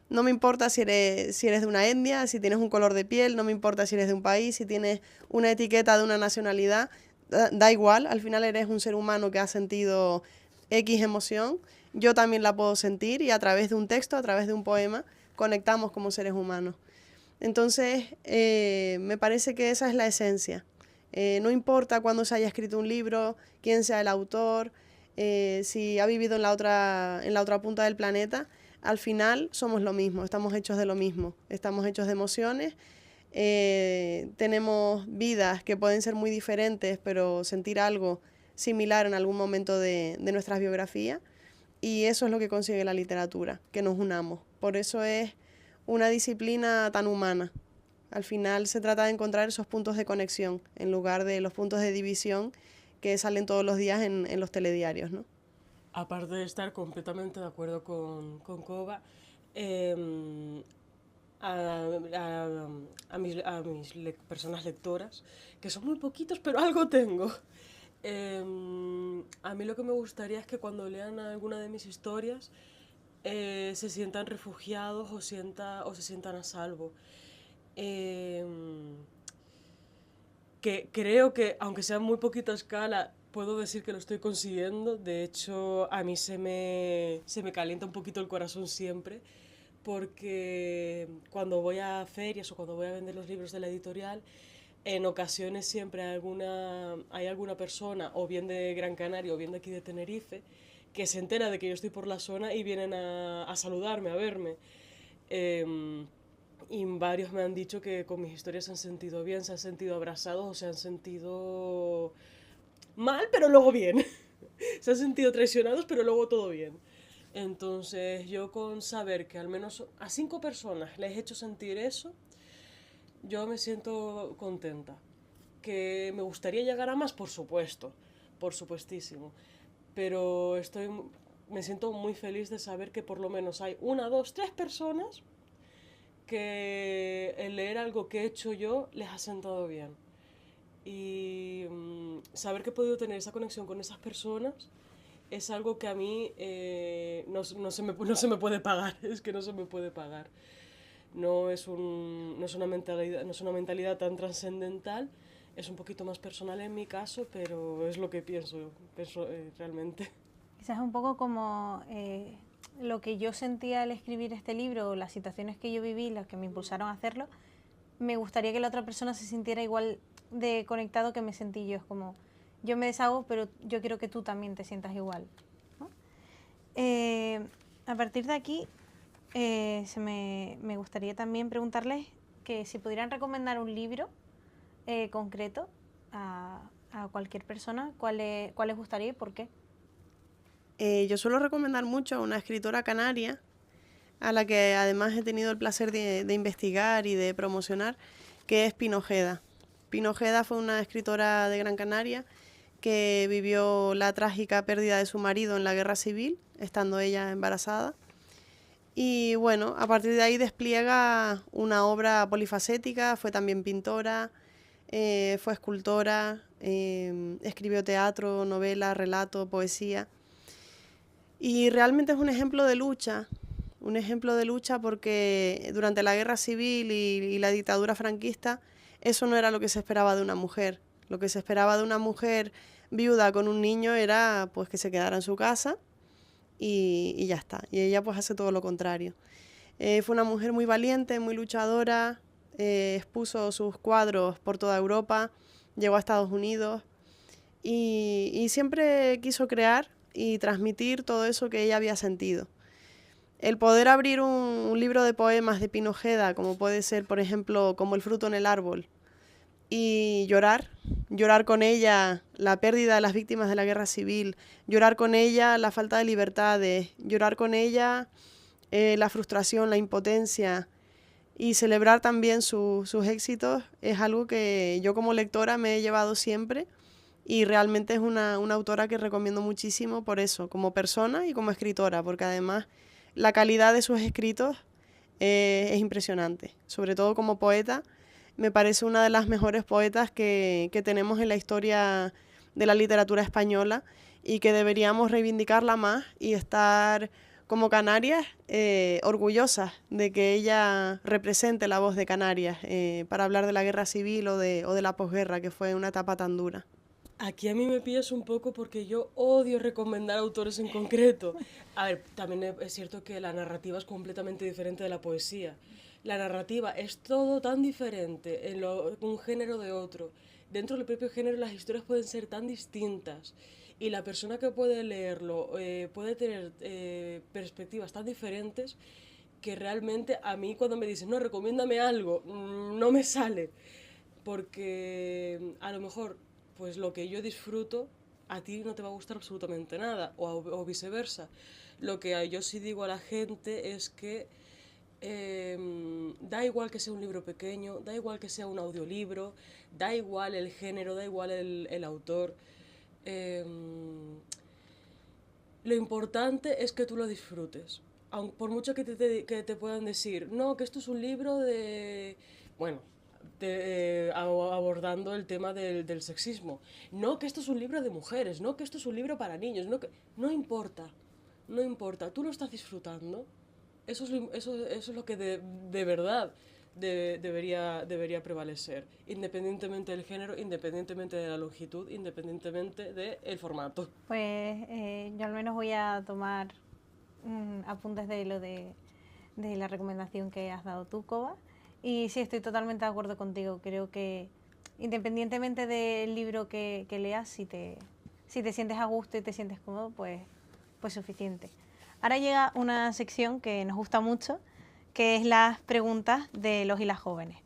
No me importa si eres de una etnia, si tienes un color de piel, no me importa si eres de un país, si tienes una etiqueta de una nacionalidad, da igual, al final eres un ser humano que ha sentido X emoción, yo también la puedo sentir y a través de un texto, a través de un poema, conectamos como seres humanos. Entonces, me parece que esa es la esencia. No importa cuándo se haya escrito un libro, quién sea el autor, si ha vivido en la otra punta del planeta, al final somos lo mismo, estamos hechos de lo mismo, estamos hechos de emociones tenemos vidas que pueden ser muy diferentes, pero sentir algo similar en algún momento de nuestras biografías. Y eso es lo que consigue la literatura, que nos unamos. Por eso es una disciplina tan humana. Al final se trata de encontrar esos puntos de conexión en lugar de los puntos de división que salen todos los días en los telediarios, ¿no? Aparte de estar completamente de acuerdo con Koba, eh, a mis personas lectoras, que son muy poquitos, pero algo tengo. A mí lo que me gustaría es que cuando lean alguna de mis historias se sientan refugiados o se sientan a salvo. Eh, que creo que, aunque sea en muy poquita escala, puedo decir que lo estoy consiguiendo. De hecho, a mí se me calienta un poquito el corazón siempre, porque cuando voy a ferias o cuando voy a vender los libros de la editorial, en ocasiones siempre hay alguna persona, o bien de Gran Canaria o bien de aquí de Tenerife, que se entera de que yo estoy por la zona y vienen a saludarme, a verme. Y varios me han dicho que con mis historias se han sentido bien, se han sentido abrazados o se han sentido mal, pero luego bien. Se han sentido traicionados, pero luego todo bien. Entonces, yo con saber que al menos a 5 personas les he hecho sentir eso, yo me siento contenta. Que me gustaría llegar a más, por supuesto, por supuestísimo. Pero me siento muy feliz de saber que por lo menos hay 1, 2, 3 personas que el leer algo que he hecho yo les ha sentado bien. Y saber que he podido tener esa conexión con esas personas es algo que a mí no se me puede pagar, es que no se me puede pagar. No es una mentalidad tan trascendental, es un poquito más personal en mi caso, pero es lo que pienso realmente. Quizás es un poco como lo que yo sentía al escribir este libro, las situaciones que yo viví, las que me impulsaron a hacerlo. Me gustaría que la otra persona se sintiera igual de conectado que me sentí yo. Es como, yo me deshago, pero yo quiero que tú también te sientas igual, ¿no? A partir de aquí, me gustaría también preguntarles que si pudieran recomendar un libro concreto a cualquier persona, ¿cuál les gustaría y por qué? Yo suelo recomendar mucho a una escritora canaria, a la que además he tenido el placer de investigar y de promocionar, que es Pina Ojeda. Pina Ojeda fue una escritora de Gran Canaria que vivió la trágica pérdida de su marido en la guerra civil, estando ella embarazada. Y bueno, a partir de ahí despliega una obra polifacética, fue también pintora, fue escultora, escribió teatro, novela, relato, poesía. Y realmente es un ejemplo de lucha porque durante la guerra civil y la dictadura franquista, eso no era lo que se esperaba de una mujer. Lo que se esperaba de una mujer viuda con un niño era pues que se quedara en su casa y ya está. Y ella pues hace todo lo contrario. Fue una mujer muy valiente, muy luchadora, expuso sus cuadros por toda Europa, llegó a Estados Unidos y siempre quiso crear y transmitir todo eso que ella había sentido. El poder abrir un libro de poemas de Pina Ojeda, como puede ser, por ejemplo, Como el fruto en el árbol, y llorar con ella la pérdida de las víctimas de la guerra civil, llorar con ella la falta de libertades, llorar con ella la frustración, la impotencia, y celebrar también sus éxitos, es algo que yo como lectora me he llevado siempre. Y realmente es una autora que recomiendo muchísimo por eso, como persona y como escritora, porque además la calidad de sus escritos es impresionante. Sobre todo como poeta, me parece una de las mejores poetas que tenemos en la historia de la literatura española y que deberíamos reivindicarla más y estar como Canarias orgullosas de que ella represente la voz de Canarias para hablar de la guerra civil o de la posguerra, que fue una etapa tan dura. Aquí a mí me pillas un poco porque yo odio recomendar autores en concreto. A ver, también es cierto que la narrativa es completamente diferente de la poesía. La narrativa es todo tan diferente en un género de otro. Dentro del propio género las historias pueden ser tan distintas y la persona que puede leerlo puede tener perspectivas tan diferentes que realmente a mí cuando me dicen, no, recomiéndame algo, no me sale, porque a lo mejor pues lo que yo disfruto a ti no te va a gustar absolutamente nada, o viceversa. Lo que yo sí digo a la gente es que da igual que sea un libro pequeño, da igual que sea un audiolibro, da igual el género, da igual el autor. Lo importante es que tú lo disfrutes. Por mucho que te puedan decir, no, que esto es un libro de... Bueno, abordando el tema del sexismo. No, que esto es un libro de mujeres, no, que esto es un libro para niños. No importa, no importa. Tú lo estás disfrutando. Eso es lo que de verdad debería prevalecer, independientemente del género, independientemente de la longitud, independientemente del formato. Pues yo al menos voy a tomar apuntes de de la recomendación que has dado tú, Coba. Y sí, estoy totalmente de acuerdo contigo. Creo que independientemente del libro que leas, si te sientes a gusto y te sientes cómodo, pues suficiente. Ahora llega una sección que nos gusta mucho, que es las preguntas de los y las jóvenes.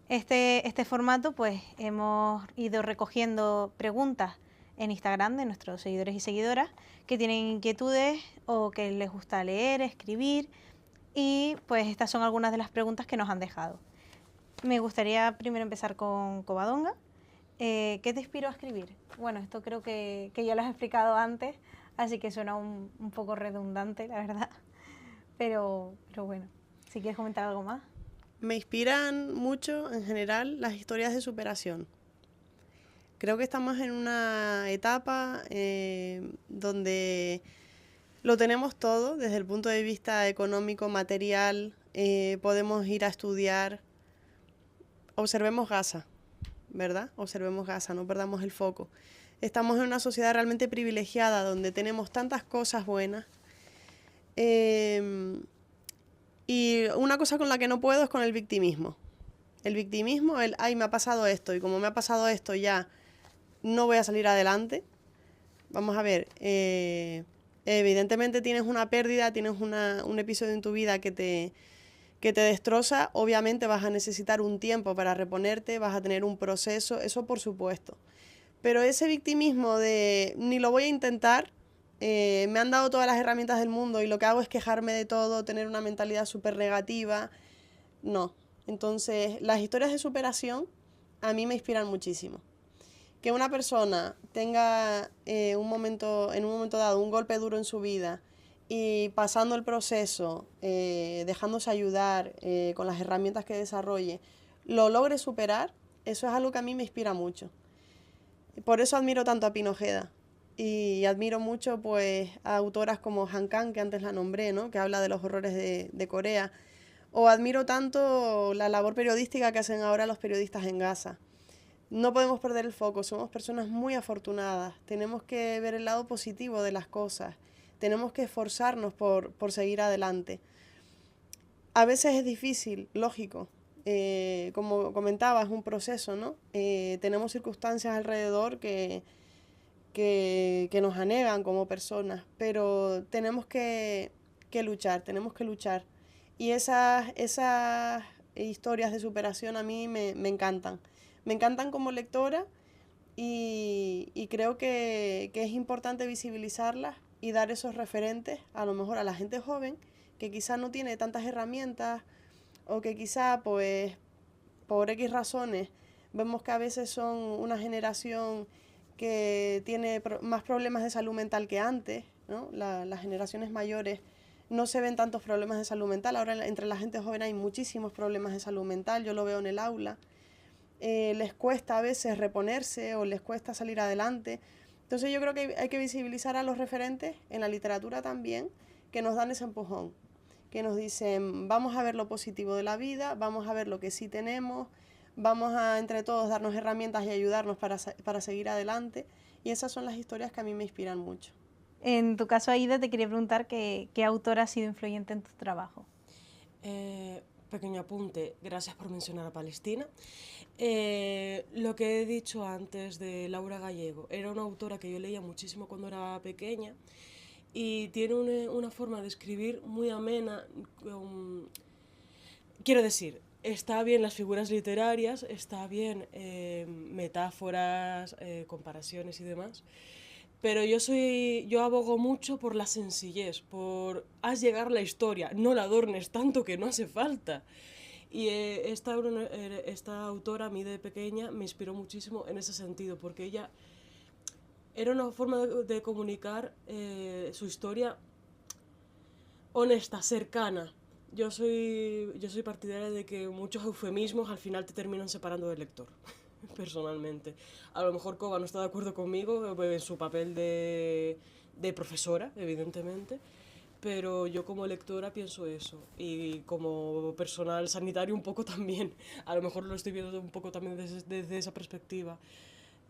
Este formato, pues hemos ido recogiendo preguntas en Instagram de nuestros seguidores y seguidoras que tienen inquietudes o que les gusta leer, escribir, y pues estas son algunas de las preguntas que nos han dejado. Me gustaría primero empezar con Covadonga. ¿Qué te inspiró a escribir? Bueno, esto creo que ya lo has explicado antes, así que suena un poco redundante, la verdad. Pero bueno, si quieres comentar algo más. Me inspiran mucho, en general, las historias de superación. Creo que estamos en una etapa donde lo tenemos todo, desde el punto de vista económico, material, podemos ir a estudiar. Observemos Gaza, ¿verdad? Observemos Gaza, no perdamos el foco. Estamos en una sociedad realmente privilegiada, donde tenemos tantas cosas buenas. Y una cosa con la que no puedo es con el victimismo. El victimismo, ay, me ha pasado esto, y como me ha pasado esto ya no voy a salir adelante. Vamos a ver, evidentemente tienes una pérdida, tienes un episodio en tu vida que te destroza, obviamente vas a necesitar un tiempo para reponerte, vas a tener un proceso, eso por supuesto. Pero ese victimismo de ni lo voy a intentar, me han dado todas las herramientas del mundo y lo que hago es quejarme de todo, tener una mentalidad súper negativa, no. Entonces, las historias de superación a mí me inspiran muchísimo. Que una persona tenga en un momento dado un golpe duro en su vida y pasando el proceso, dejándose ayudar con las herramientas que desarrolle, lo logre superar, eso es algo que a mí me inspira mucho. Por eso admiro tanto a Pino Ojeda y admiro mucho pues a autoras como Han Kang, que antes la nombré, ¿no? Que habla de los horrores de Corea, o admiro tanto la labor periodística que hacen ahora los periodistas en Gaza. No podemos perder el foco, somos personas muy afortunadas, tenemos que ver el lado positivo de las cosas, tenemos que esforzarnos por seguir adelante. A veces es difícil, lógico, como comentaba, es un proceso, ¿no? Tenemos circunstancias alrededor que nos anegan como personas, pero tenemos que luchar, tenemos que luchar. Y esas historias de superación a mí me encantan. Me encantan como lectora y creo que es importante visibilizarlas y dar esos referentes a lo mejor a la gente joven que quizá no tiene tantas herramientas o que quizá pues por X razones vemos que a veces son una generación que tiene más problemas de salud mental que antes, ¿no? Las generaciones mayores no se ven tantos problemas de salud mental. Ahora entre la gente joven hay muchísimos problemas de salud mental, yo lo veo en el aula. Les cuesta a veces reponerse o les cuesta salir adelante. Entonces yo creo que hay que visibilizar a los referentes en la literatura también, que nos dan ese empujón, que nos dicen vamos a ver lo positivo de la vida, vamos a ver lo que sí tenemos, vamos a entre todos darnos herramientas y ayudarnos para seguir adelante. Y esas son las historias que a mí me inspiran mucho. En tu caso, Aida, te quería preguntar qué autor ha sido influyente en tu trabajo. Pequeño apunte, gracias por mencionar a Palestina. Lo que he dicho antes de Laura Gallego, era una autora que yo leía muchísimo cuando era pequeña y tiene una forma de escribir muy amena. Quiero decir, está bien las figuras literarias, está bien metáforas, comparaciones y demás, pero yo abogo mucho por la sencillez, por haz llegar la historia, no la adornes tanto que no hace falta. Y esta autora a mí de pequeña me inspiró muchísimo en ese sentido, porque ella era una forma de comunicar su historia honesta, cercana. Yo soy partidaria de que muchos eufemismos al final te terminan separando del lector, personalmente. A lo mejor Koba no está de acuerdo conmigo en su papel de profesora, evidentemente, pero yo como lectora pienso eso, y como personal sanitario un poco también. A lo mejor lo estoy viendo un poco también desde esa perspectiva.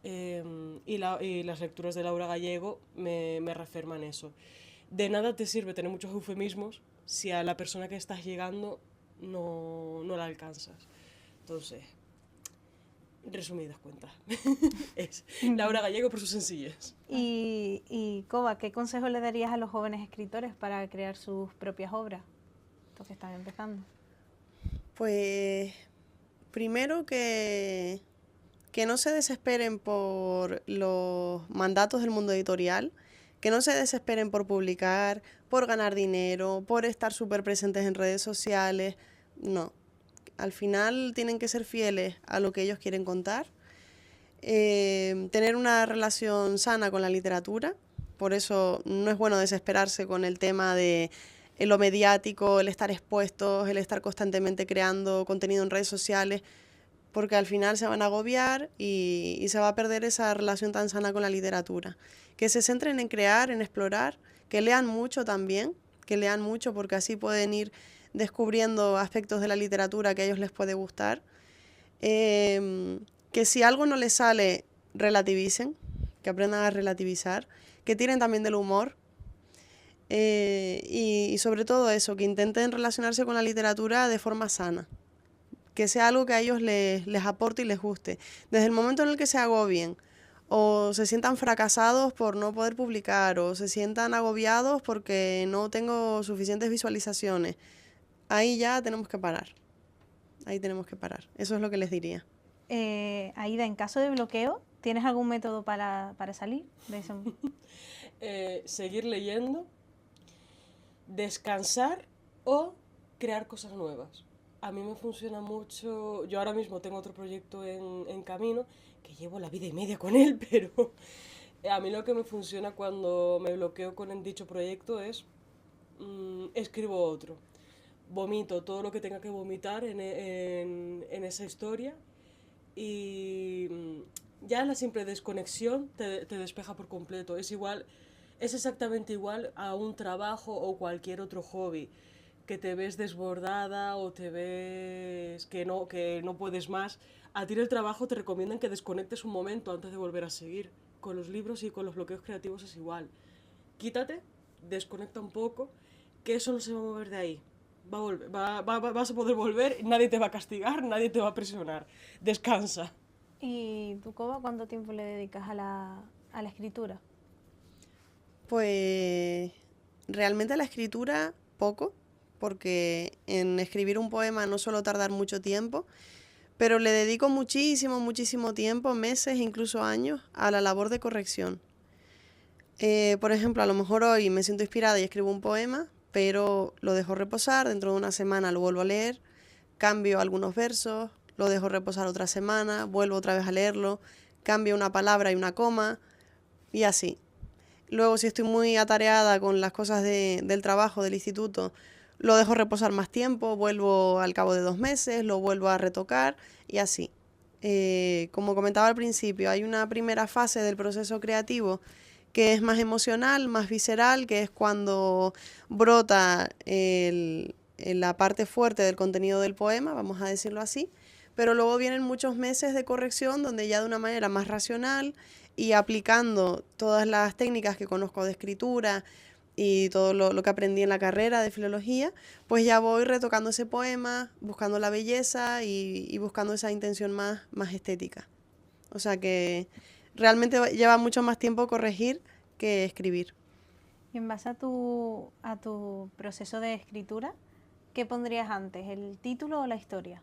Y las lecturas de Laura Gallego me reafirman eso. De nada te sirve tener muchos eufemismos si a la persona que estás llegando no la alcanzas. Entonces, resumidas cuentas, es Laura Gallego por su sencillez. Y Koba, ¿qué consejo le darías a los jóvenes escritores para crear sus propias obras? Estos que están empezando. Pues primero que no se desesperen por los mandatos del mundo editorial, que no se desesperen por publicar, por ganar dinero, por estar súper presentes en redes sociales. No, al final tienen que ser fieles a lo que ellos quieren contar, tener una relación sana con la literatura. Por eso no es bueno desesperarse con el tema de lo mediático, el estar expuestos, el estar constantemente creando contenido en redes sociales, porque al final se van a agobiar y se va a perder esa relación tan sana con la literatura. Que se centren en crear, en explorar, que lean mucho también, que lean mucho porque así pueden ir descubriendo aspectos de la literatura que a ellos les puede gustar. Que si algo no les sale, relativicen, que aprendan a relativizar, que tiren también del humor. Y sobre todo eso, que intenten relacionarse con la literatura de forma sana. Que sea algo que a ellos les aporte y les guste. Desde el momento en el que se agobien o se sientan fracasados por no poder publicar o se sientan agobiados porque no tengo suficientes visualizaciones, ahí ya tenemos que parar. Ahí tenemos que parar. Eso es lo que les diría. Aida, en caso de bloqueo, ¿tienes algún método para salir de eso? Seguir leyendo, descansar o crear cosas nuevas. A mí me funciona mucho. Yo ahora mismo tengo otro proyecto en camino, que llevo la vida y media con él, pero a mí lo que me funciona cuando me bloqueo con el dicho proyecto es escribo otro. Vomito todo lo que tenga que vomitar en esa historia, y ya la simple desconexión te despeja por completo. Es exactamente igual a un trabajo o cualquier otro hobby, que te ves desbordada o te ves que no puedes más. A ti en el trabajo te recomiendan que desconectes un momento antes de volver a seguir. Con los libros y con los bloqueos creativos es igual. Quítate, desconecta un poco, que eso no se va a mover de ahí. Vas a poder volver, nadie te va a castigar, nadie te va a presionar. Descansa. ¿Y tú, Koba, cuánto tiempo le dedicas a la escritura? Pues realmente a la escritura poco, porque en escribir un poema no suelo tardar mucho tiempo, pero le dedico muchísimo tiempo, meses, incluso años, a la labor de corrección. Por ejemplo, a lo mejor hoy me siento inspirada y escribo un poema, pero lo dejo reposar, dentro de una semana lo vuelvo a leer, cambio algunos versos, lo dejo reposar otra semana, vuelvo otra vez a leerlo, cambio una palabra y una coma, y así. Luego, si estoy muy atareada con las cosas del trabajo, del instituto, lo dejo reposar más tiempo, vuelvo al cabo de 2 meses, lo vuelvo a retocar y así. Como comentaba al principio, hay una primera fase del proceso creativo que es más emocional, más visceral, que es cuando brota la parte fuerte del contenido del poema, vamos a decirlo así, pero luego vienen muchos meses de corrección donde ya de una manera más racional y aplicando todas las técnicas que conozco de escritura y todo lo que aprendí en la carrera de filología, pues ya voy retocando ese poema, buscando la belleza y buscando esa intención más estética. O sea que realmente lleva mucho más tiempo corregir que escribir. Y en base a tu proceso de escritura, ¿qué pondrías antes, el título o la historia?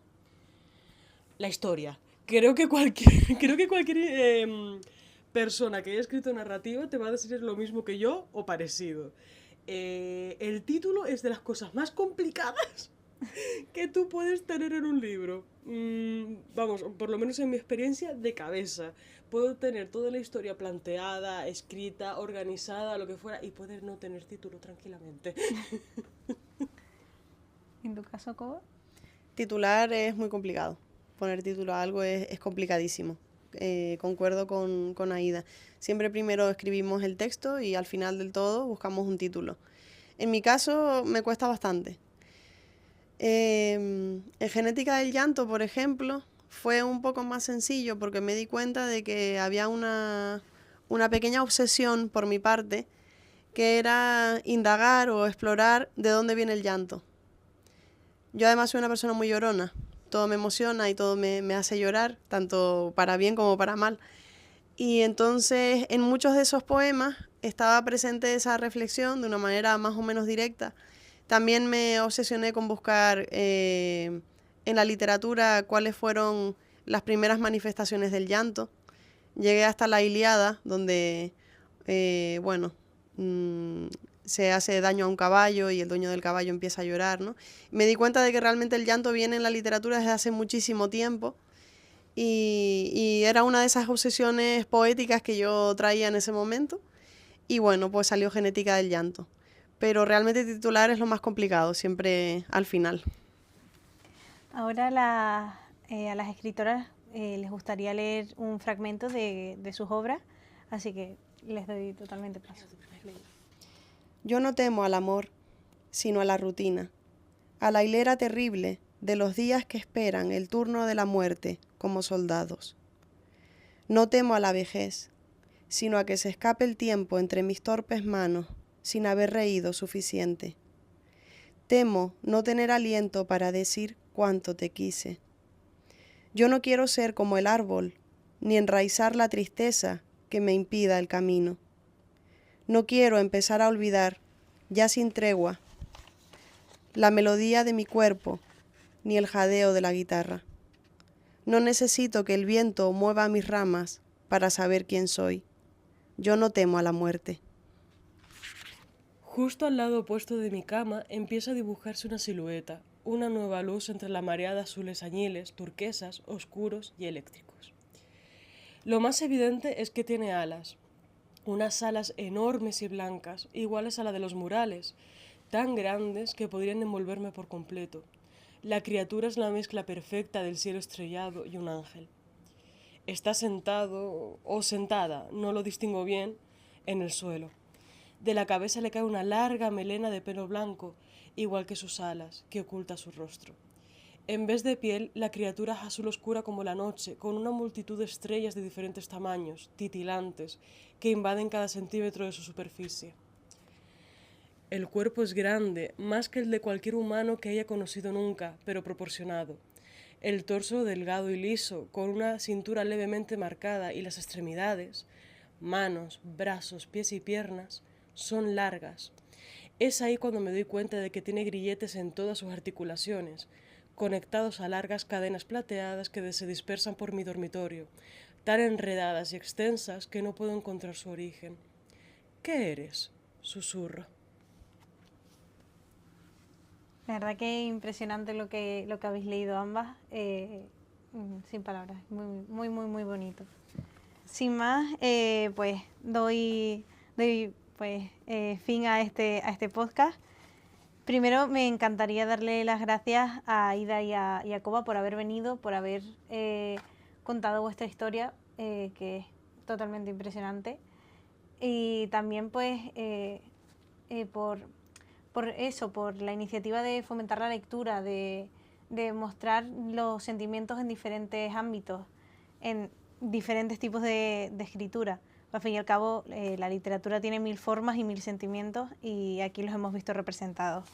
La historia. Creo que cualquier persona que haya escrito narrativa te va a decir lo mismo que yo o parecido. El título es de las cosas más complicadas que tú puedes tener en un libro. Vamos, por lo menos en mi experiencia, de cabeza. Puedo tener toda la historia planteada, escrita, organizada, lo que fuera, y poder no tener título tranquilamente. ¿En tu caso, Coba? Titular es muy complicado. Poner título a algo es complicadísimo. Concuerdo con Aida. Siempre primero escribimos el texto y al final del todo buscamos un título. En mi caso me cuesta bastante. En Genética del llanto, por ejemplo, fue un poco más sencillo porque me di cuenta de que había una pequeña obsesión por mi parte, que era indagar o explorar de dónde viene el llanto. Yo además soy una persona muy llorona, todo me emociona y todo me hace llorar, tanto para bien como para mal. Y entonces en muchos de esos poemas estaba presente esa reflexión de una manera más o menos directa. También me obsesioné con buscar en la literatura cuáles fueron las primeras manifestaciones del llanto. Llegué hasta la Ilíada, donde, se hace daño a un caballo y el dueño del caballo empieza a llorar, ¿no? Me di cuenta de que realmente el llanto viene en la literatura desde hace muchísimo tiempo y era una de esas obsesiones poéticas que yo traía en ese momento. Y bueno, pues salió Genética del llanto. Pero realmente titular es lo más complicado, siempre al final. Ahora a las escritoras les gustaría leer un fragmento de sus obras, así que les doy totalmente paso. Yo no temo al amor, sino a la rutina, a la hilera terrible de los días que esperan el turno de la muerte como soldados. No temo a la vejez, sino a que se escape el tiempo entre mis torpes manos sin haber reído suficiente. Temo no tener aliento para decir cuánto te quise. Yo no quiero ser como el árbol, ni enraizar la tristeza que me impida el camino. No quiero empezar a olvidar, ya sin tregua, la melodía de mi cuerpo, ni el jadeo de la guitarra. No necesito que el viento mueva mis ramas para saber quién soy. Yo no temo a la muerte. Justo al lado opuesto de mi cama empieza a dibujarse una silueta, una nueva luz entre la marea de azules añiles, turquesas, oscuros y eléctricos. Lo más evidente es que tiene alas, unas alas enormes y blancas, iguales a la de los murales, tan grandes que podrían envolverme por completo. La criatura es la mezcla perfecta del cielo estrellado y un ángel. Está sentado o sentada, no lo distingo bien, en el suelo. De la cabeza le cae una larga melena de pelo blanco, igual que sus alas, que oculta su rostro. En vez de piel, la criatura es azul oscura como la noche, con una multitud de estrellas de diferentes tamaños, titilantes, que invaden cada centímetro de su superficie. El cuerpo es grande, más que el de cualquier humano que haya conocido nunca, pero proporcionado. El torso delgado y liso, con una cintura levemente marcada, y las extremidades, manos, brazos, pies y piernas, son largas. Es ahí cuando me doy cuenta de que tiene grilletes en todas sus articulaciones, conectados a largas cadenas plateadas que se dispersan por mi dormitorio, tan enredadas y extensas que no puedo encontrar su origen. ¿Qué eres? Susurro. La verdad que impresionante lo que habéis leído ambas, sin palabras, muy, muy, muy bonito. Sin más, pues doy fin a este podcast. Primero me encantaría darle las gracias a Aida y a Coba por haber venido, por haber contado vuestra historia, que es totalmente impresionante. Y también pues por la iniciativa de fomentar la lectura, de mostrar los sentimientos en diferentes ámbitos, en diferentes tipos de escritura. Al fin y al cabo, la literatura tiene 1000 formas y 1000 sentimientos y aquí los hemos visto representados.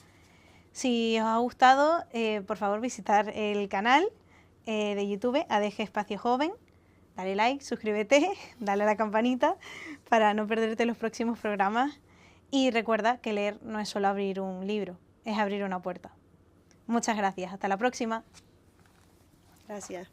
Si os ha gustado, por favor visitar el canal de YouTube ADG Espacio Joven, dale like, suscríbete, dale a la campanita para no perderte los próximos programas Y recuerda que leer no es solo abrir un libro, es abrir una puerta. Muchas gracias. Hasta la próxima. Gracias.